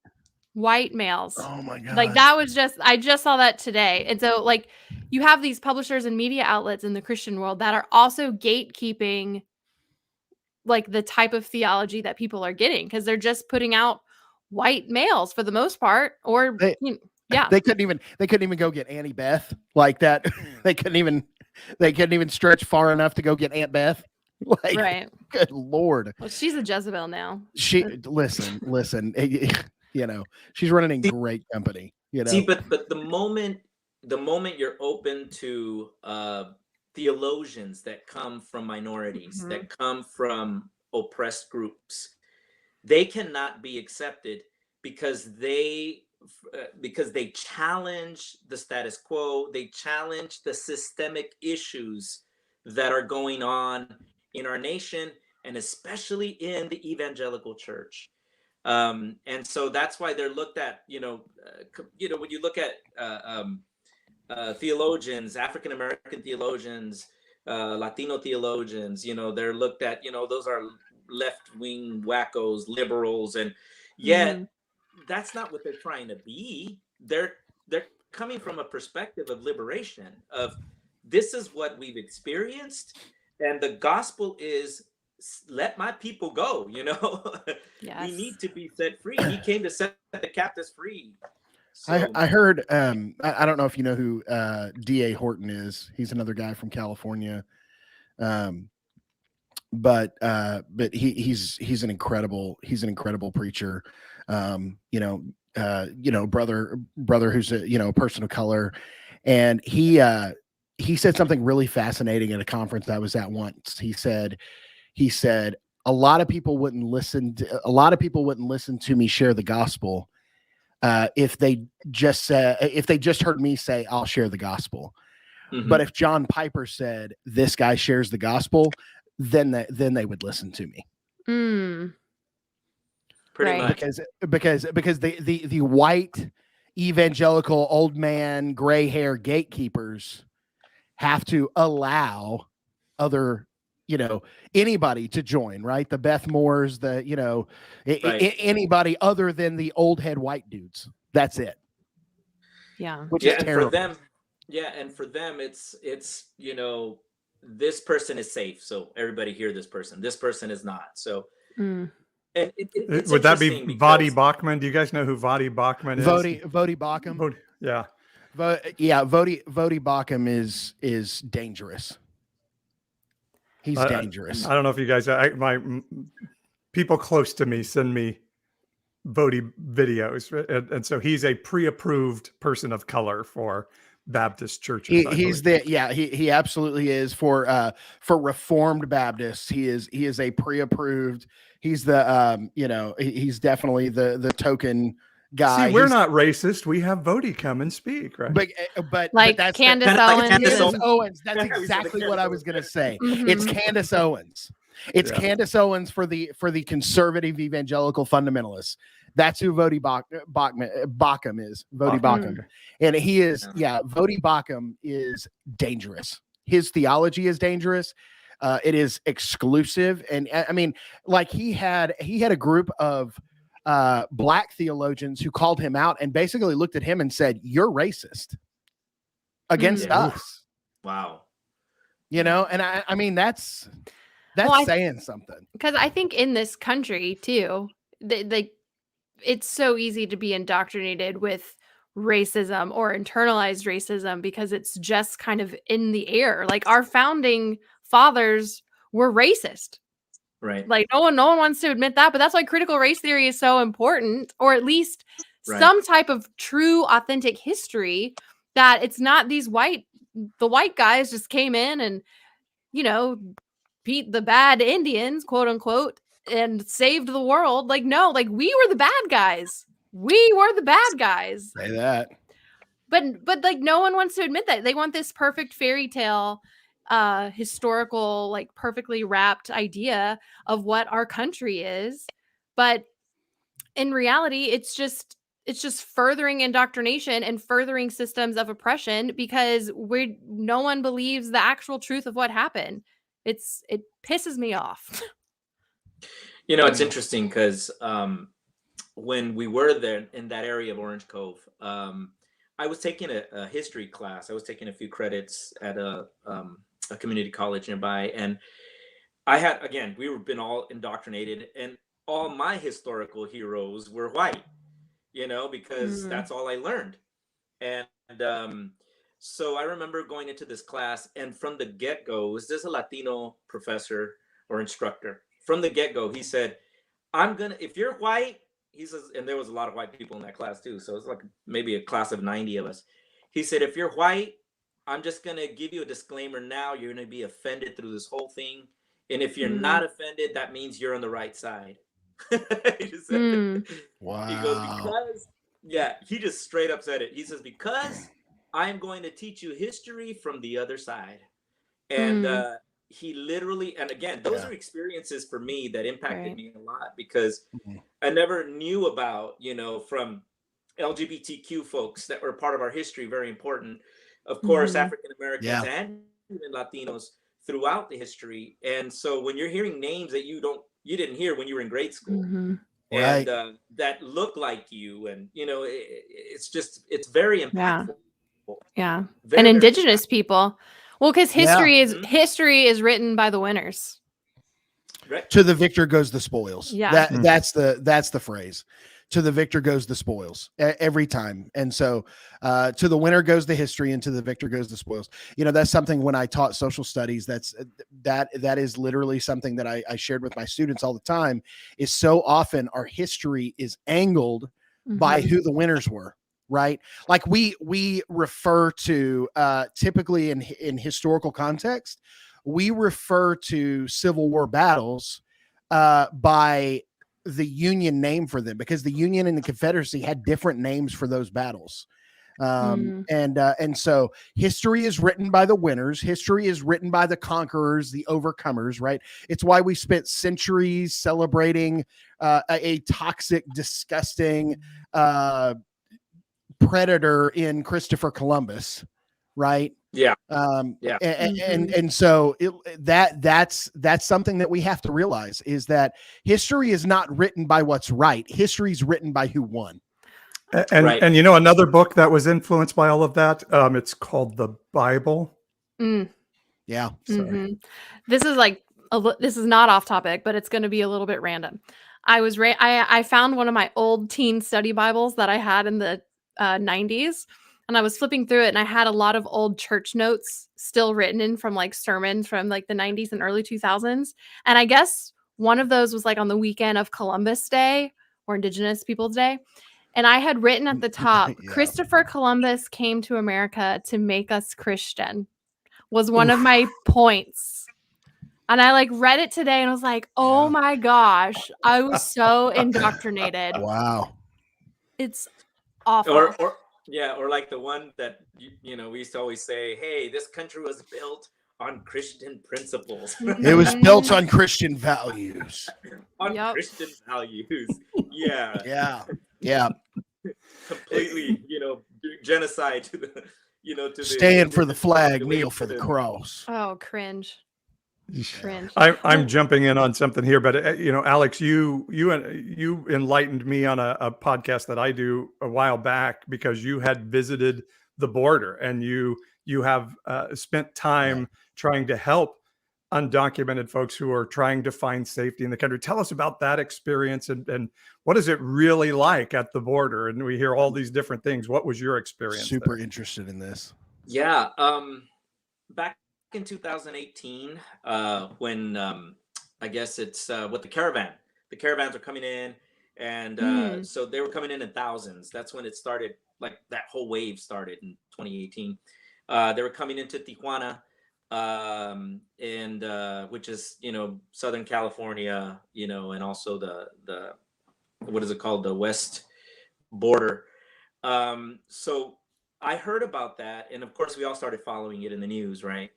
White males. Oh my God. Like that was I just saw that today. And so like you have these publishers and media outlets in the Christian world that are also gatekeeping like the type of theology that people are getting, because they're just putting out white males for the most part, or they couldn't even go get Annie Beth like that. they couldn't even stretch far enough to go get Aunt Beth. Like, right. Good Lord. Well, she's a Jezebel now. Listen, she's running a great company, See, but the moment you're open to theologians that come from minorities, that come from oppressed groups, they cannot be accepted because they challenge the status quo, they challenge the systemic issues that are going on in our nation, and especially in the evangelical church. And so that's why they're looked at, when you look at theologians, African American theologians, Latino theologians, they're looked at, those are left-wing wackos, liberals, and yet that's not what they're trying to be. They're coming from a perspective of liberation, of this is what we've experienced, and the gospel is let my people go. Yes. We need to be set free. He came to set the captives free. So, I heard, I don't know if you know who D.A. Horton is. He's another guy from California. But he's an incredible preacher. Brother who's a person of color, and he said something really fascinating at a conference I was at once. He said a lot of people wouldn't listen to me share the gospel if they just heard me say I'll share the gospel. But if John Piper said this guy shares the gospel, then they would listen to me. Pretty much. Because the white evangelical old man gray hair gatekeepers have to allow other anybody to join, right? The Beth Moores, anybody other than the old head white dudes. That's it. Yeah. Which is terrible. For them, it's this person is safe, so everybody hear this person. This person is not. So, and would that be Vadi Bachman? Do you guys know who Vadi Bachman is? Vodi Bachman. Yeah. Vodi Bachman is dangerous. He's dangerous. I don't know if you guys, my people close to me send me Vodi videos, and so he's a pre-approved person of color for Baptist churches. He absolutely is for Reformed Baptists. He is a pre-approved. He's the he's definitely the token guy. See, we're not racist. We have Vodi come and speak, right? But like that's Candace Owens. That's exactly what I was going to say. It's Candace Owens. It's Candace Owens for the conservative evangelical fundamentalists. That's who Vodi Bachman is. Vodi Bachman. And he is, Vodi Bachman is dangerous. His theology is dangerous. It is exclusive. And I mean, like he had a group of black theologians who called him out and basically looked at him and said, "You're racist against us." Wow. And I mean, that's saying something. Because I think in this country too, it's so easy to be indoctrinated with racism or internalized racism because it's just kind of in the air. Like our founding fathers were racist. Right. Like no one wants to admit that, but that's why critical race theory is so important, or at least some type of true, authentic history, that it's not the white guys just came in and, beat the bad Indians, quote unquote, and saved the world. Like, no, like we were the bad guys. We were the bad guys. Say that. But like no one wants to admit that. They want this perfect fairy tale historical, like perfectly wrapped idea of what our country is, but in reality it's just furthering indoctrination and furthering systems of oppression because no one believes the actual truth of what happened. It pisses me off. It's interesting because when we were there in that area of Orange Cove, I was taking a history class. I was taking a few credits at a community college nearby, and I had, again, been all indoctrinated, and all my historical heroes were white, because that's all I learned. And so I remember going into this class, and from the get-go, was this a Latino professor or instructor? From the get-go, he said, if you're white, he says, and there was a lot of white people in that class too, so it's like maybe a class of 90 of us. He said, if you're white, I'm just going to give you a disclaimer now. You're going to be offended through this whole thing. And if you're Mm. not offended, that means you're on the right side. He just said, Mm. he goes, Wow. he just straight up said it. He says, because I'm going to teach you history from the other side. And he literally, and again, those are experiences for me that impacted me a lot, because I never knew about, from LGBTQ folks that were part of our history, very important. Of course, African Americans and even Latinos throughout the history. And so when you're hearing names that you didn't hear when you were in grade school, and that look like you, and it's very impactful. Yeah. Very, And very indigenous people. Well, because history is written by the winners. Right. To the victor goes the spoils. Yeah. That's the phrase. To the victor goes the spoils every time. And so to the winner goes the history, and to the victor goes the spoils. That's something when I taught social studies, that is literally something that I shared with my students all the time, is so often our history is angled by who the winners were. Right. Like we refer to typically in historical context, we refer to Civil War battles by the Union name for them, because the Union and the Confederacy had different names for those battles. And so history is written by the winners. History is written by the conquerors, the overcomers, right? It's why we spent centuries celebrating a toxic, disgusting predator in Christopher Columbus, right? Yeah. And so that's something that we have to realize, is that history is not written by what's right. History is written by who won. And another book that was influenced by all of that, it's called the Bible. Yeah. Sorry. This is this is not off topic, but it's going to be a little bit random. I found one of my old teen study Bibles that I had in the 90s, and I was flipping through it, and I had a lot of old church notes still written in from sermons from the 90s and early 2000s. And I guess one of those was on the weekend of Columbus Day, or Indigenous Peoples Day. And I had written at the top, Christopher Columbus came to America to make us Christian, was one of my points. And I read it today and was like, oh my gosh, I was so indoctrinated. Wow. It's awful. Or like the one that we used to always say, hey, this country was built on Christian principles. It was built on Christian values. Christian values. Yeah. Completely, genocide to the, to stand for the flag, kneel for the cross. Oh, cringe. Cringe. I'm jumping in on something here, but Alex, you enlightened me on a podcast that I do a while back, because you had visited the border, and you have spent time trying to help undocumented folks who are trying to find safety in the country. Tell us about that experience, and what is it really like at the border? And we hear all these different things. What was your experience? Super interested in this. Yeah. Back in 2018, when I guess it's with the caravans are coming in, and so they were coming in thousands. That's when it started, that whole wave started in 2018. They were coming into Tijuana, and which is Southern California, and also the what is it called, the west border. So I heard about that, and of course we all started following it in the news, right?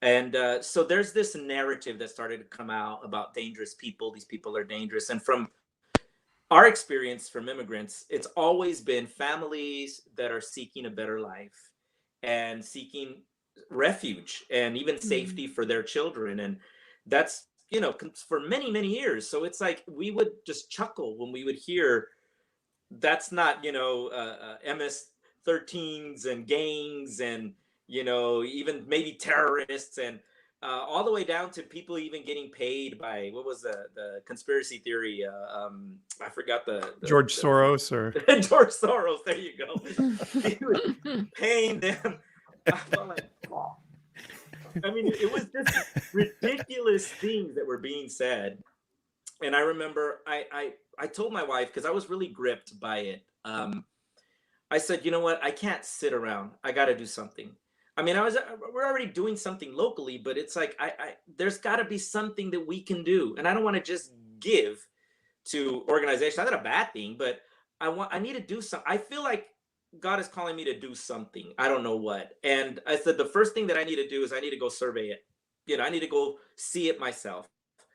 And so there's this narrative that started to come out about dangerous people. These people are dangerous. And from our experience from immigrants, it's always been families that are seeking a better life and seeking refuge and even safety for their children. And that's, for many, many years. So it's we would just chuckle when we would hear that's not, MS-13s and gangs and, even maybe terrorists, and all the way down to people even getting paid by, what was the conspiracy theory? I forgot the George Soros or George Soros. There you go. He was paying them. I mean, it was just ridiculous things that were being said. And I remember I told my wife, because I was really gripped by it. I said, you know what? I can't sit around. I got to do something. I mean, we're already doing something locally, but it's like, there's got to be something that we can do. And I don't want to just give to organizations. That's not a bad thing, but I need to do something. I feel like God is calling me to do something. I don't know what. And I said, the first thing that I need to do is I need to go survey it. I need to go see it myself.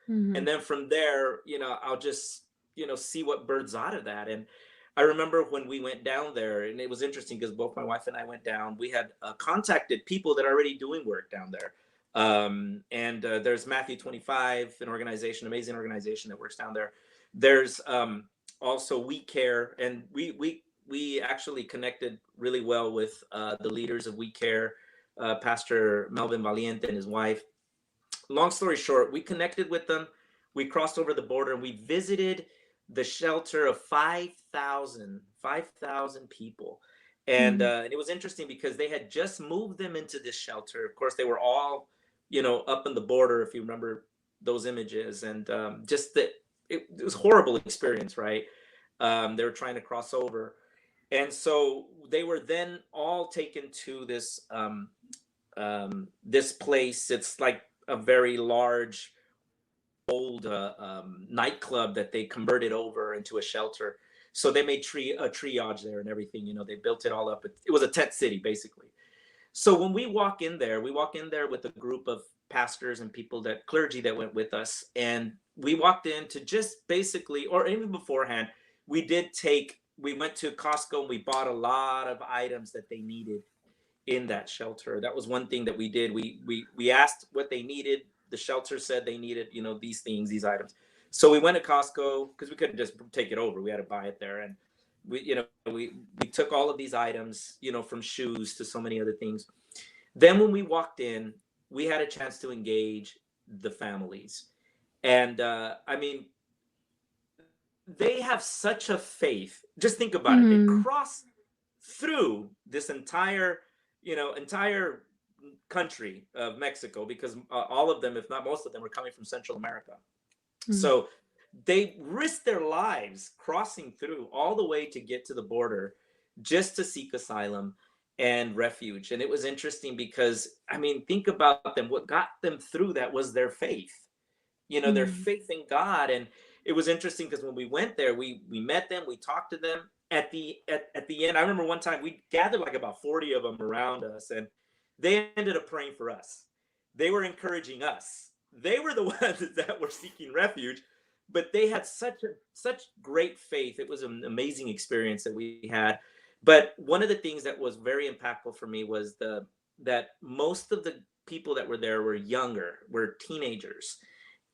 Mhm. And then from there, I'll just, see what birds out of that. And I remember when we went down there, and it was interesting because both my wife and I went down, we had contacted people that are already doing work down there. And there's Matthew 25, an organization, amazing organization that works down there. There's also We Care, and we actually connected really well with the leaders of We Care, Pastor Melvin Valiente and his wife. Long story short, we connected with them. We crossed over the border and we visited the shelter of 5,000 people. And it was interesting because they had just moved them into this shelter. Of course, they were all, up in the border, if you remember those images. And just that it was a horrible experience, right? They were trying to cross over. And so they were then all taken to this this place. It's like a very large old nightclub that they converted over into a shelter. So they made a triage there and everything. They built it all up. It was a tent city, basically. So when we walk in there with a group of pastors and clergy that went with us. And we walked in to just basically, or even beforehand, we went to Costco and we bought a lot of items that they needed in that shelter. That was one thing that we did. We asked what they needed. The shelter said they needed, these things, these items. So we went to Costco because we couldn't just take it over. We had to buy it there. And we took all of these items, from shoes to so many other things. Then when we walked in, we had a chance to engage the families. And I mean, they have such a faith. Just think about it. They cross through this entire country of Mexico, because all of them, if not most of them, were coming from Central America. So they risked their lives crossing through all the way to get to the border just to seek asylum and refuge. And it was interesting because, I mean, think about them. What got them through that was their faith, their faith in God. And it was interesting because when we went there, we met them, we talked to them. At the end, I remember one time we gathered like about 40 of them around us, and they ended up praying for us. They were encouraging us. They were the ones that were seeking refuge, but they had such great faith. It was an amazing experience that we had. But one of the things that was very impactful for me was that most of the people that were there were younger, were teenagers,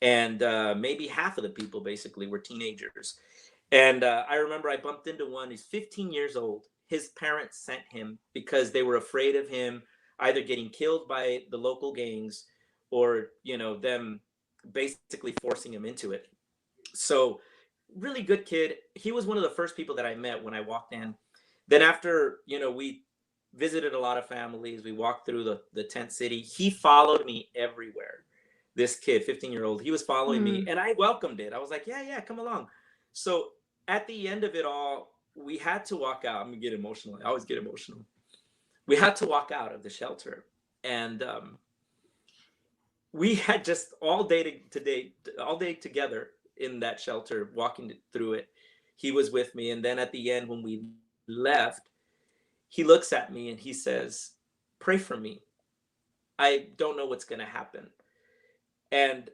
and maybe half of the people basically were teenagers. And I remember I bumped into one. He's 15 years old. His parents sent him because they were afraid of him either getting killed by the local gangs or, them basically forcing him into it. So really good kid. He was one of the first people that I met when I walked in. Then after, we visited a lot of families. We walked through the tent city. He followed me everywhere. This kid, 15-year-old, he was following me, and I welcomed it. I was like, yeah, come along. So at the end of it all, we had to walk out. I'm gonna get emotional. I always get emotional. We had to walk out of the shelter, and we had just all day together in that shelter, walking through it. He was with me, and then at the end, when we left, he looks at me and he says, "Pray for me. I don't know what's gonna happen." And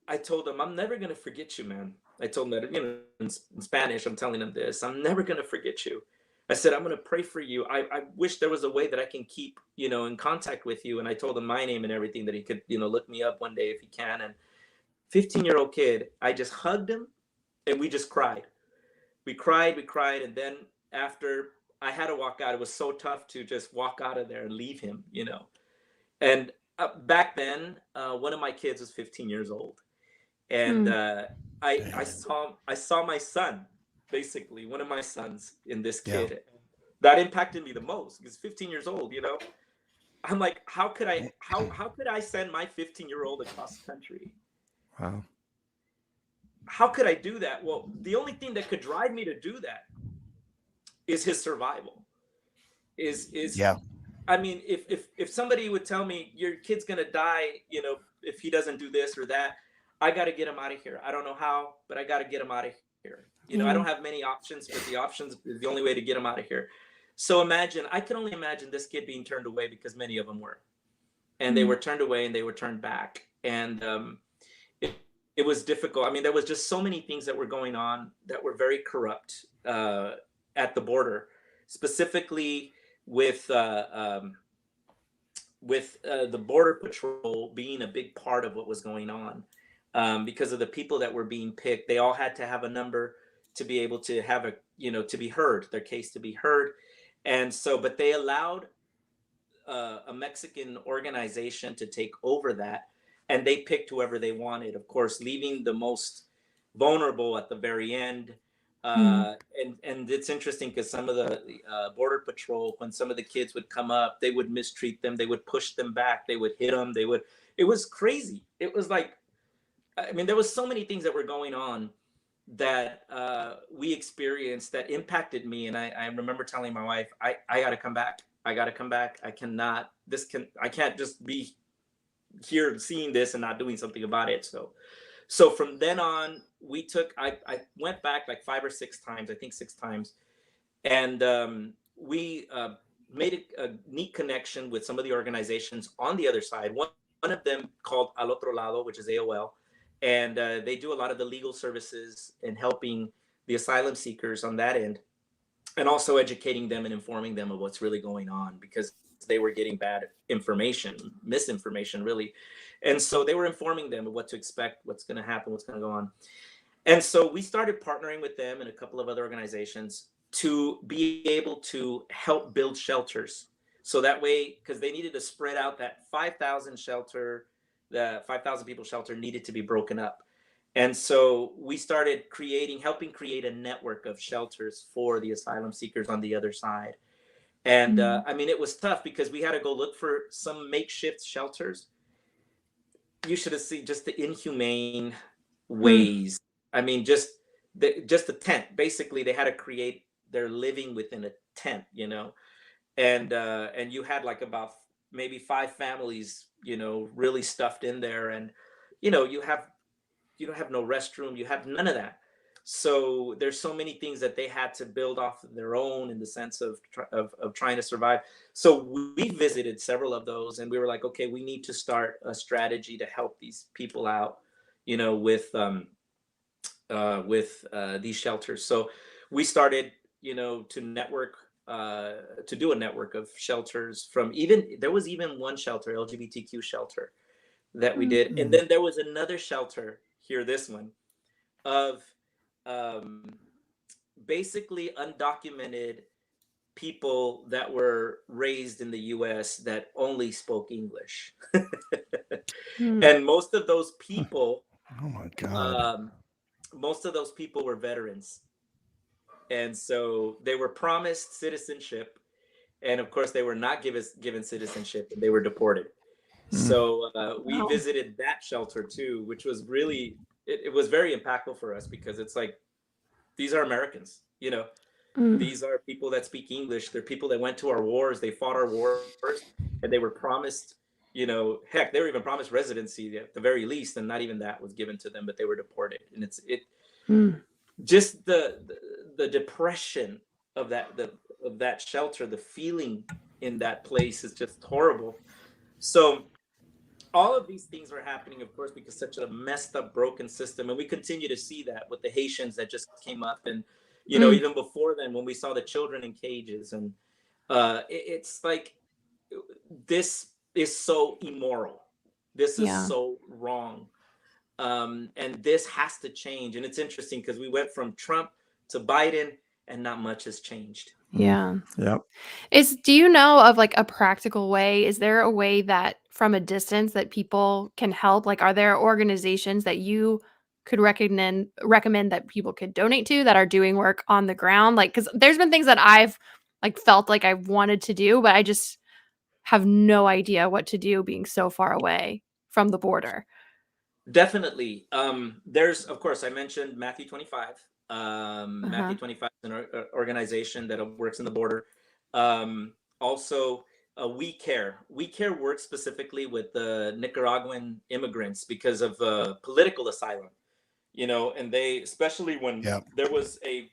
I told him, "I'm never gonna forget you, man." I told him that, in Spanish, I'm telling him this. "I'm never going to forget you." I said, "I'm going to pray for you. I wish there was a way that I can keep, in contact with you." And I told him my name and everything, that he could, look me up one day if he can. And 15-year-old kid, I just hugged him and we just cried. We cried. And then after, I had to walk out. It was so tough to just walk out of there and leave him, And back then, one of my kids was 15 years old. And I saw my son, basically one of my sons, in this kid. Yeah. That impacted me the most because 15 years old, I'm like, how could I send my 15-year-old across the country? Wow. How could I do that? Well, the only thing that could drive me to do that is his survival. Is I mean, if somebody would tell me your kid's gonna die, if he doesn't do this or that, I got to get him out of here. I don't know how, but I got to get him out of here. I don't have many options, but the options is the only way to get him out of here. So I can only imagine this kid being turned away, because many of them were, and they were turned away and they were turned back. And it was difficult. I mean, there was just so many things that were going on that were very corrupt at the border, specifically with the border patrol being a big part of what was going on, because of the people that were being picked. They all had to have a number to be able to have to be heard, their case to be heard. And so, but they allowed a Mexican organization to take over that, and they picked whoever they wanted, of course, leaving the most vulnerable at the very end. And it's interesting because some of the border patrol, when some of the kids would come up, they would mistreat them. They would push them back. They would hit them. It was crazy. It was like, I mean, there was so many things that were going on that we experienced that impacted me. And I remember telling my wife, I got to come back. I got to come back. I can't just be here seeing this and not doing something about it. So from then on, I went back like 5 or 6 times, I think 6 times. And we made a neat connection with some of the organizations on the other side. One of them called Al Otro Lado, which is AOL. And they do a lot of the legal services and helping the asylum seekers on that end, and also educating them and informing them of what's really going on, because they were getting bad information, misinformation, really. And so they were informing them of what to expect, what's going to happen, what's going to go on. And so we started partnering with them and a couple of other organizations to be able to help build shelters. So that way, because they needed to spread out that 5,000 shelter, the 5,000 people shelter needed to be broken up. And so we started helping create a network of shelters for the asylum seekers on the other side. And I mean, it was tough because we had to go look for some makeshift shelters. You should have seen just the inhumane ways. I mean, just the tent. Basically, they had to create their living within a tent, and you had like about maybe 5 families, really stuffed in there. And, you don't have no restroom, you have none of that. So there's so many things that they had to build off of their own in the sense of trying to survive. So we visited several of those, and we were like, okay, we need to start a strategy to help these people out, with these shelters. So we started, to network, to do a network of shelters there was even one shelter, LGBTQ shelter, that we did. And then there was another shelter, this one, of basically undocumented people that were raised in the US that only spoke English. And most of those people, oh my God, most of those people were veterans. And so they were promised citizenship. And of course, they were not given citizenship, and they were deported. So we visited that shelter too, which was really, it was very impactful for us, because it's like, these are Americans, these are people that speak English. They're people that went to our wars. They fought our wars, and they were promised, heck, they were even promised residency at the very least. And not even that was given to them, but they were deported. And just the depression of that shelter, the feeling in that place is just horrible. So all of these things are happening, of course, because such a messed up, broken system. And we continue to see that with the Haitians that just came up. And, even before then, when we saw the children in cages. And it's like, this is so immoral. This is so wrong. And this has to change. And it's interesting because we went from Trump to Biden, and not much has changed. Yeah. Yep. Do you know of like a practical way? Is there a way that from a distance that people can help? Like, are there organizations that you could recommend that people could donate to that are doing work on the ground? Like, because there's been things that I've like felt like I wanted to do, but I just have no idea what to do being so far away from the border. Definitely. There's, of course, I mentioned Matthew 25. Matthew 25 is an organization that works in the border. Also, We Care. We Care works specifically with the Nicaraguan immigrants because of political asylum, and they, especially when there was a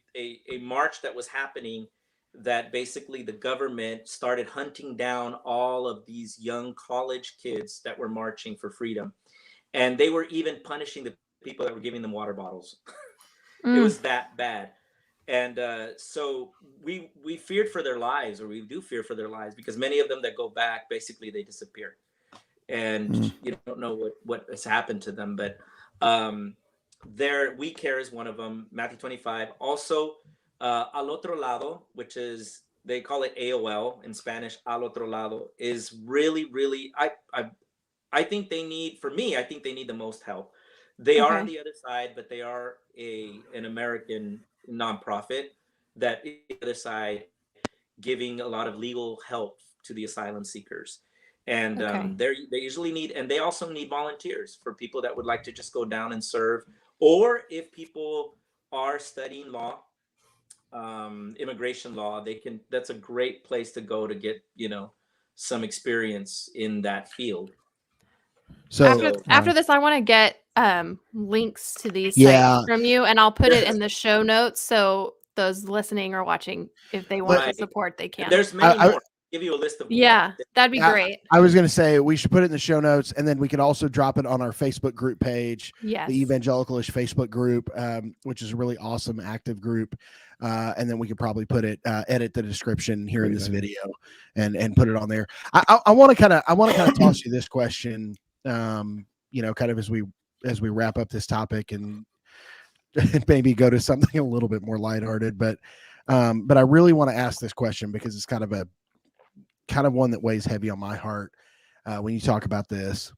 march that was happening, that basically the government started hunting down all of these young college kids that were marching for freedom. And they were even punishing the people that were giving them water bottles. It was that bad. And so we feared for their lives, or we do fear for their lives, because many of them that go back, basically they disappear. And you don't know what has happened to them. But We Care is one of them, Matthew 25. Also, Al Otro Lado, which is, they call it AOL in Spanish, Al Otro Lado, is really, really, I think they need, for me, I think they need the most help. They are on the other side, but they are an American nonprofit that is on the other side, giving a lot of legal help to the asylum seekers. And they usually need, and they also need volunteers for people that would like to just go down and serve. Or if people are studying law, immigration law, that's a great place to go to get, some experience in that field. So after this, I want to get links to these sites from you, and I'll put it in the show notes so those listening or watching, if they want to support, they can. There's many more. I'll give you a list of more. That'd be great. I was going to say we should put it in the show notes, and then we can also drop it on our Facebook group page, the Evangelicalish Facebook group, which is a really awesome, active group. And then we could probably put it, edit the description here in this video, and put it on there. I want to kind of toss you this question, kind of as we wrap up this topic, and maybe go to something a little bit more lighthearted. But I really want to ask this question because it's kind of one that weighs heavy on my heart when you talk about this.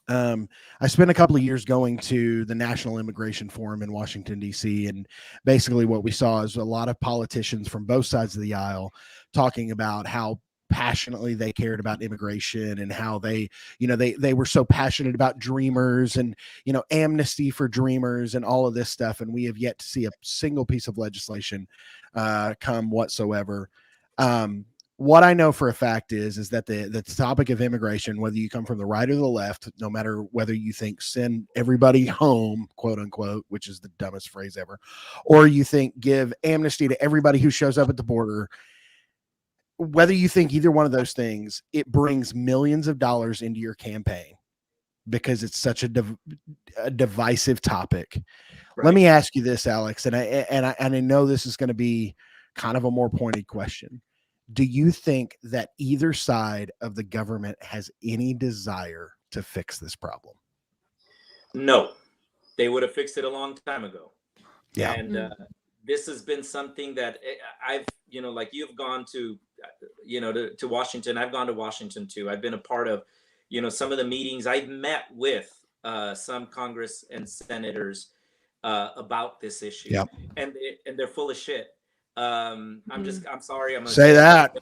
I spent a couple of years going to the National Immigration Forum in Washington, D.C. And basically what we saw is a lot of politicians from both sides of the aisle talking about how passionately they cared about immigration, and how they were so passionate about dreamers and, amnesty for dreamers and all of this stuff. And we have yet to see a single piece of legislation come whatsoever. What I know for a fact is that the topic of immigration, whether you come from the right or the left, no matter whether you think send everybody home, quote unquote, which is the dumbest phrase ever, or you think give amnesty to everybody who shows up at the border, whether you think either one of those things, it brings millions of dollars into your campaign because it's such a divisive topic. Right. Let me ask you this, Alex, and I know this is going to be kind of a more pointed question. Do you think that either side of the government has any desire to fix this problem? No, they would have fixed it a long time ago. Yeah. And this has been something that I've, like you've gone to, to Washington. I've gone to Washington too. I've been a part of, some of the meetings. I've met with some Congress and senators about this issue. Yep. And they're full of shit. I'm sorry. I'm gonna say that.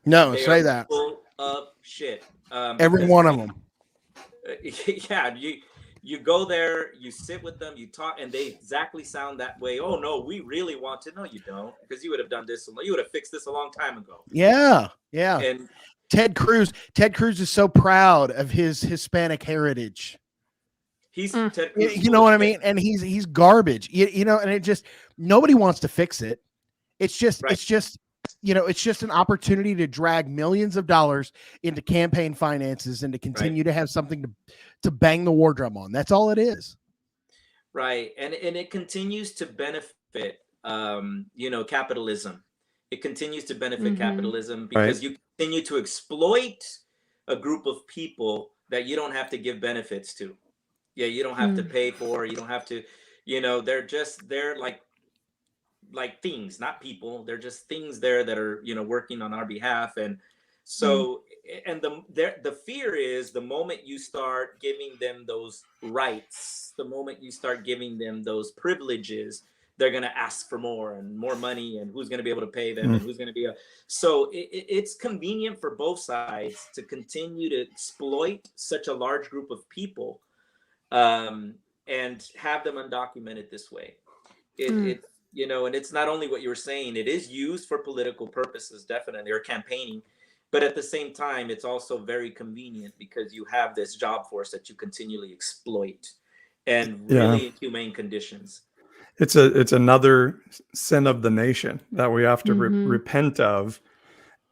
No, say that. Full of shit. Every one of them. Yeah, you go there, you sit with them, you talk, and they exactly sound that way. Oh no, we really want to. No, you don't, because you would have done this. You would have fixed this a long time ago. Yeah, yeah. And Ted Cruz is so proud of his Hispanic heritage. Ted Cruz, you know what I mean? And he's garbage. And it just, nobody wants to fix it. It's just, right. It's just an opportunity to drag millions of dollars into campaign finances and to continue to have something to bang the war drum on. That's all it is. Right. And it continues to benefit, capitalism. It continues to benefit capitalism because you continue to exploit a group of people that you don't have to give benefits to. Yeah. You don't have to pay for, you don't have to, they're like things, not people. They're just things there that are, working on our behalf. And so, and the fear is the moment you start giving them those rights, the moment you start giving them those privileges, they're going to ask for more and more money, and who's going to be able to pay them and who's going to be so it's convenient for both sides to continue to exploit such a large group of people, and have them undocumented this way. And it's not only what you were saying, it is used for political purposes, definitely, or campaigning, But at the same time, it's also very convenient because you have this job force that you continually exploit and really inhumane conditions. It's another sin of the nation that we have to repent of.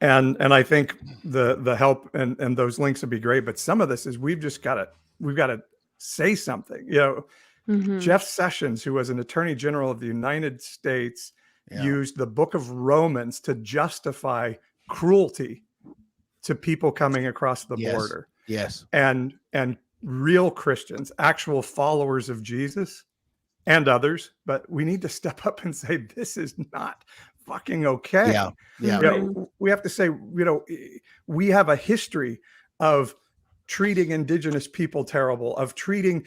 And I think the help and those links would be great. But some of this is we've got to say something. Jeff Sessions, who was an attorney general of the United States, used the book of Romans to justify cruelty to people coming across the border. Yes. And real Christians, actual followers of Jesus and others, but we need to step up and say, this is not fucking okay. We have to say, we have a history of treating indigenous people terrible, of treating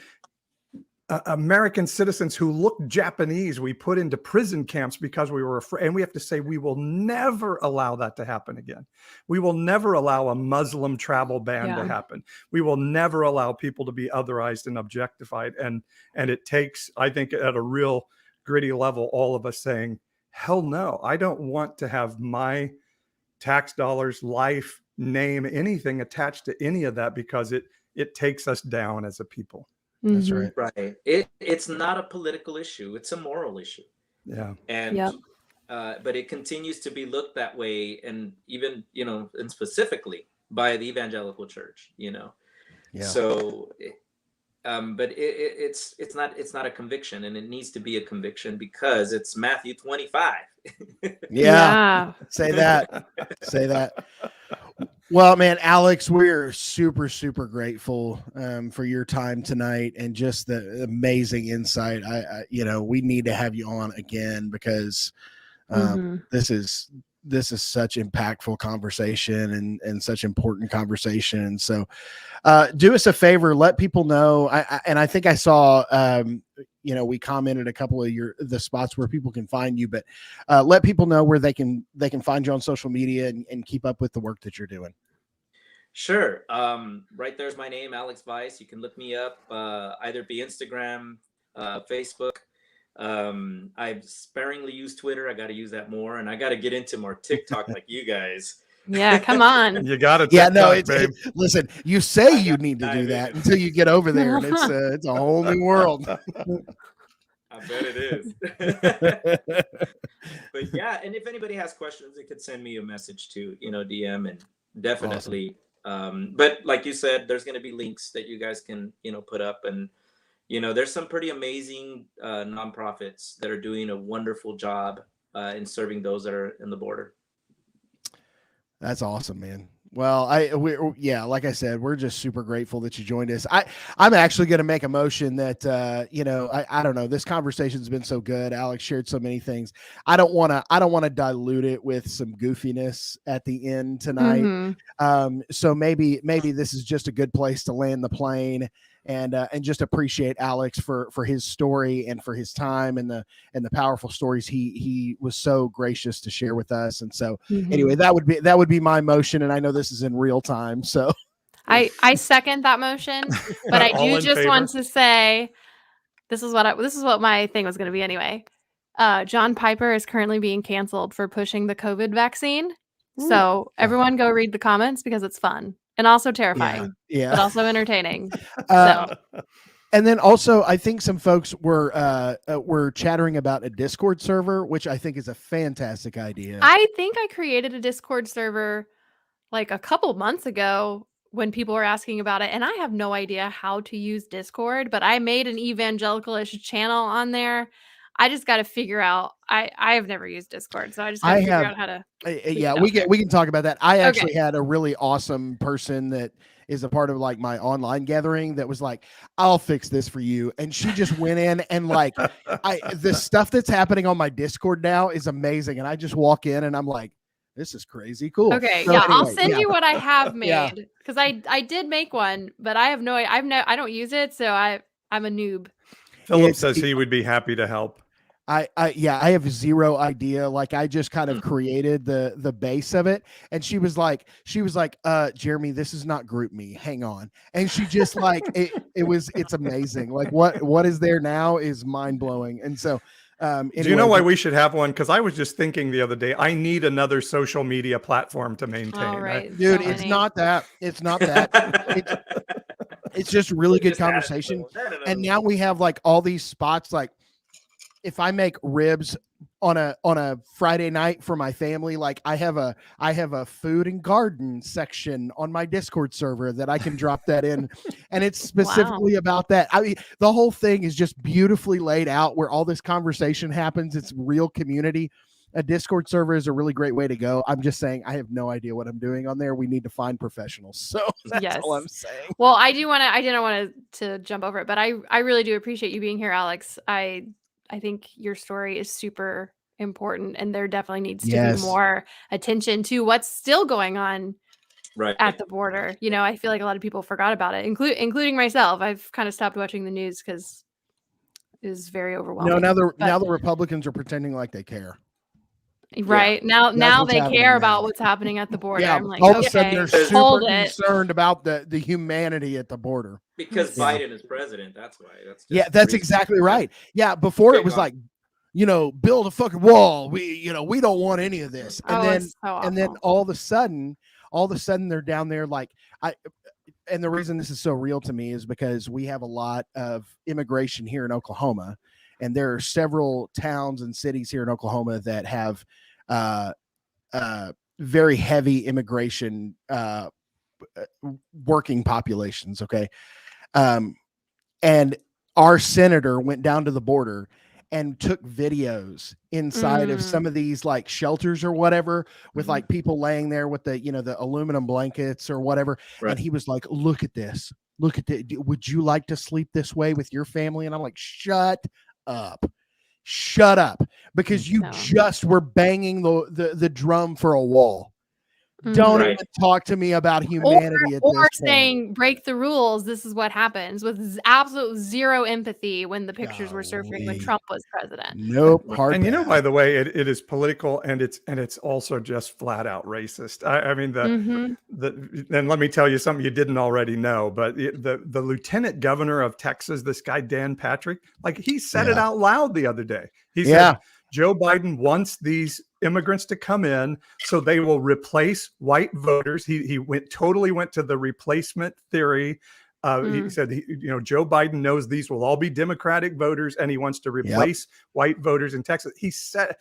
American citizens who look Japanese, we put into prison camps because we were afraid. And we have to say, we will never allow that to happen again. We will never allow a Muslim travel ban to happen. We will never allow people to be otherized and objectified. And it takes, I think, at a real gritty level, all of us saying, hell no, I don't want to have my tax dollars, life, name, anything attached to any of that, because it takes us down as a people. That's right. Right. It's not a political issue. It's a moral issue. Yeah. And but it continues to be looked that way, and even, and specifically by the evangelical church, So but it's not a conviction, and it needs to be a conviction because it's Matthew 25. Say that. Well, man, Alex, we're super, super grateful for your time tonight and just the amazing insight. We need to have you on again because this is such impactful conversation and such important conversation. And so do us a favor, let people know. I think I saw, we commented a couple of the spots where people can find you, but let people know where they can find you on social media and keep up with the work that you're doing. Sure. Right there's my name, Alex Vaiz. You can look me up, either be Instagram, Facebook. I sparingly use Twitter. I got to use that more, and I got to get into more TikTok like you guys. Yeah, come on. You got it. Listen, you say you need to do that until you get over there, and it's a whole new world. I bet it is. But yeah, and if anybody has questions, they could send me a message to, DM, and definitely. Awesome. But like you said, there's going to be links that you guys can, put up, and there's some pretty amazing nonprofits that are doing a wonderful job in serving those that are in the border. That's awesome, man. Well, like I said, we're just super grateful that you joined us. I'm actually going to make a motion that, I don't know, this conversation's been so good. Alex shared so many things. I don't want to dilute it with some goofiness at the end tonight. So maybe this is just a good place to land the plane and just appreciate Alex for his story and for his time and the powerful stories he was so gracious to share with us. And so anyway, that would be my motion. And I know this is in real time. So I second that motion, but I do just want to say, this is what my thing was going to be anyway. John Piper is currently being canceled for pushing the COVID vaccine. So everyone go read the comments because it's fun. And also terrifying, but also entertaining. And then also, I think some folks were chattering about a Discord server, which I think is a fantastic idea. I think I created a Discord server like a couple months ago when people were asking about it, and I have no idea how to use Discord, but I made an evangelical-ish channel on there. I just got to figure out. I have never used Discord, so I just got to figure out how to. We can talk about that. I actually had a really awesome person that is a part of like my online gathering that was like, I'll fix this for you, and she just went in and like, the stuff that's happening on my Discord now is amazing, and I just walk in and I'm like, this is crazy cool. Okay, so anyway, I'll send you what I have made because I did make one, but I have no. I don't use it, so I'm a noob. Philip says he would be happy to help. I have zero idea. Like I just kind of created the base of it. And she was like, Jeremy, this is not group me. Hang on. And she just like, it's amazing. Like what is there now is mind blowing. And so Do you know why we should have one? Because I was just thinking the other day, I need another social media platform to maintain. All right. Dude, it's not that. It's not that. It's just really good conversation. And now we have like all these spots. Like if I make ribs on a Friday night for my family, like I have a food and garden section on my Discord server that I can drop that in, and it's specifically about that. I mean, the whole thing is just beautifully laid out where all this conversation happens. It's real community. A Discord server is a really great way to go. I'm just saying, I have no idea what I'm doing on there. We need to find professionals. So that's all I'm saying. Well, I didn't want to jump over it, but I really do appreciate you being here, Alex. I think your story is super important, and there definitely needs to be more attention to what's still going on at the border. You know, I feel like a lot of people forgot about it, including myself. I've kind of stopped watching the news because it was very overwhelming. No, now the Republicans are pretending like they care. Right. Yeah. Now they care about what's happening at the border. Yeah, I'm like, all of a sudden they're super it. concerned about the humanity at the border. Because Biden is president. That's why. That's exactly right. Yeah. Before it was like, build a fucking wall. We don't want any of this. And then all of a sudden they're down there like and the reason this is so real to me is because we have a lot of immigration here in Oklahoma. And there are several towns and cities here in Oklahoma that have very heavy immigration working populations. Okay. And our senator went down to the border and took videos inside of some of these like shelters or whatever with like people laying there with the aluminum blankets or whatever. Right. And he was like, look at this. Look at it. Would you like to sleep this way with your family? And I'm like, shut up, because you just were banging the drum for a wall. Don't even talk to me about humanity or saying break the rules. This is what happens with absolute zero empathy when the pictures were surfacing when Trump was president. Nope. And by the way, it is political and it's also just flat out racist. I mean and let me tell you something you didn't already know, but the lieutenant governor of Texas, this guy Dan Patrick, like he said it out loud the other day. He said Joe Biden wants these immigrants to come in so they will replace white voters. He went to the replacement theory. He said, Joe Biden knows these will all be Democratic voters and he wants to replace white voters in Texas. He said,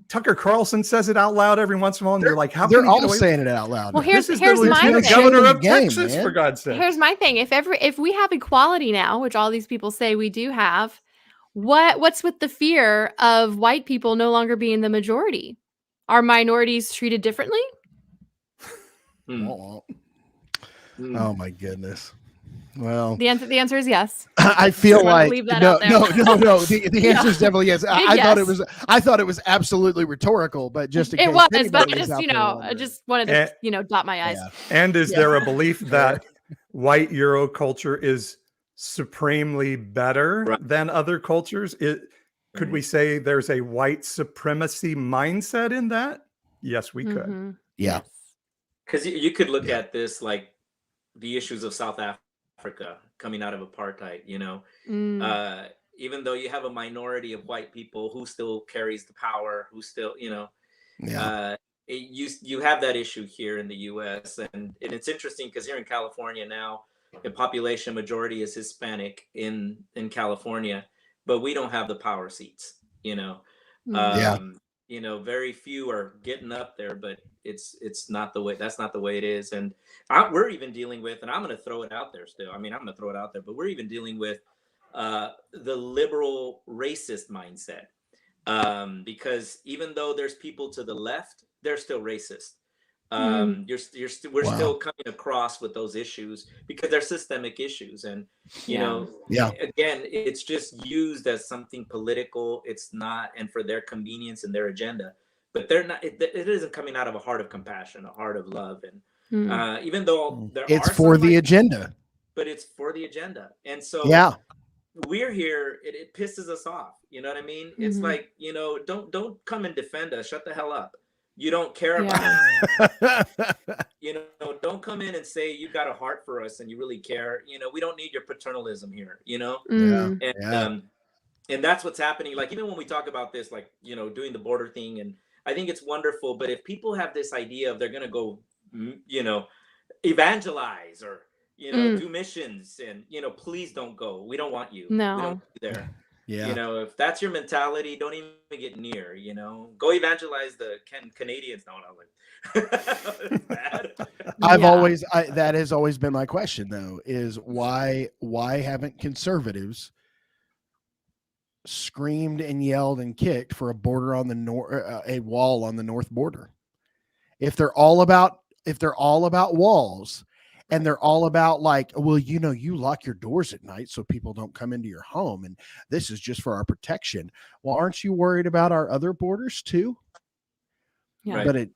Tucker Carlson says it out loud every once in a while, and you're like, how they're all saying it out loud? Well, here's the my lieutenant governor of Texas, for God's sake. Here's my thing. If we have equality now, which all these people say we do have, what's with the fear of white people no longer being the majority? Are minorities treated differently? Oh my goodness. Well, the answer is yes. I feel like no. The answer is definitely yes. I thought it was absolutely rhetorical, but just in case was, but I just wanted to dot my I's. And is there a belief that white Euro culture is supremely better than other cultures? Could we say there's a white supremacy mindset in that? Yes, we could. Yeah. Because you could look at this like the issues of South Africa coming out of apartheid, even though you have a minority of white people who still carries the power, who still, you have that issue here in the US. And it's interesting because here in California now, the population majority is Hispanic in California, but we don't have the power seats, very few are getting up there, but it's not the way, that's not the way it is. And we're even dealing with, and I'm going to throw it out there still. I'm going to throw it out there, but we're even dealing with the liberal racist mindset. Because even though there's people to the left, they're still racist. We're still coming across with those issues because they're systemic issues. And, again, it's just used as something political. It's not, and for their convenience and their agenda, but they're not, it isn't coming out of a heart of compassion, a heart of love. And even though it's for the agenda, but it's for the agenda. And so we're here, it pisses us off. You know what I mean? It's like, don't come and defend us. Shut the hell up. You don't care about it. Don't come in and say you got a heart for us and you really care. We don't need your paternalism here, And that's what's happening. Like, even when we talk about this, like, you know, doing the border thing, and I think it's wonderful. But if people have this idea of they're going to go, you know, evangelize or, you know, do missions, and, you know, please don't go. We don't want you. No. We don't want you there. Yeah. You know, if that's your mentality, don't even get near, you know, go evangelize the Canadians. No, it's bad. That has always been my question, though, is why haven't conservatives screamed and yelled and kicked for a border on the a wall on the north border? If they're all about walls, and they're all about, like, well, you know, you lock your doors at night so people don't come into your home, and this is just for our protection. Well, aren't you worried about our other borders too? Yeah. Right. But it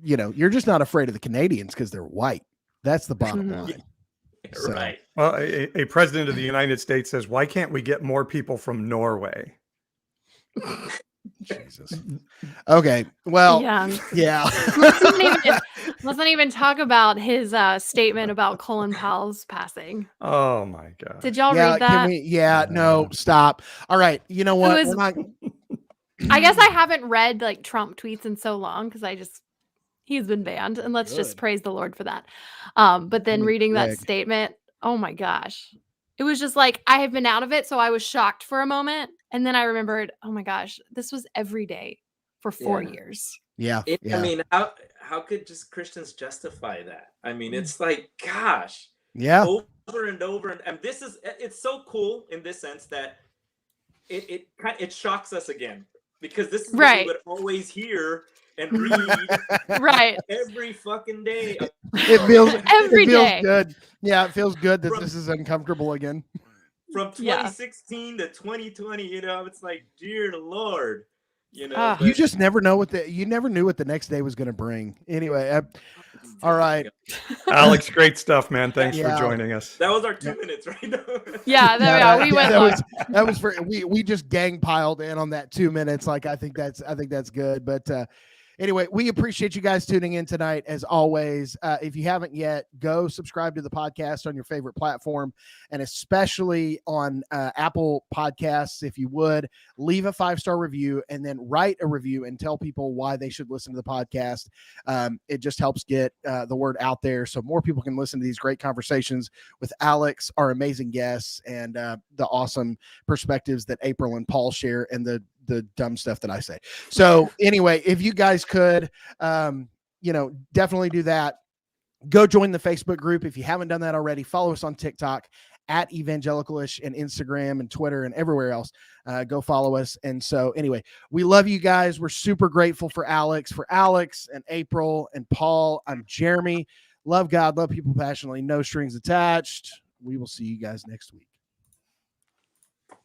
you know, you're just not afraid of the Canadians because they're white. That's the bottom line. So, Right. Well, a president of the United States says, "Why can't we get more people from Norway?" Jesus. Okay. Well, yeah. Let's not even talk about his statement about Colin Powell's passing. Oh my God. Did y'all read that? No, stop. All right. You know what? I guess I haven't read like Trump tweets in so long because he's been banned, and let's just praise the Lord for that. But then reading that statement, oh my gosh. It was just like, I have been out of it. So I was shocked for a moment. And then I remembered, oh my gosh, this was every day for 4 years. Yeah. I mean, how could just Christians justify that? I mean, it's like, gosh, over and over. And it's so cool in this sense that it shocks us again, because this is what we would always hear and read right every fucking day. It feels every day. Good. Yeah, it feels good that this is uncomfortable again. From 2016 to 2020, you know, it's like, dear Lord, you know. You just never know you never knew what the next day was going to bring. Anyway, all right. Alex, great stuff, man. Thanks for joining us. That was our 2 minutes, right? Yeah, there we are. We went. That was for we just gang piled in on that 2 minutes. Like, I think that's good. But anyway, we appreciate you guys tuning in tonight. As always, if you haven't yet, go subscribe to the podcast on your favorite platform, and especially on Apple Podcasts. If you would, leave a 5-star review and then write a review and tell people why they should listen to the podcast. It just helps get the word out there so more people can listen to these great conversations with Alex, our amazing guests, and the awesome perspectives that April and Paul share, and the dumb stuff that I say. So anyway, if you guys could, definitely do that. Go join the Facebook group. If you haven't done that already, follow us on TikTok at Evangelicalish, and Instagram and Twitter and everywhere else. Go follow us. And so anyway, we love you guys. We're super grateful for Alex and April and Paul. I'm Jeremy. Love God, love people passionately, no strings attached. We will see you guys next week.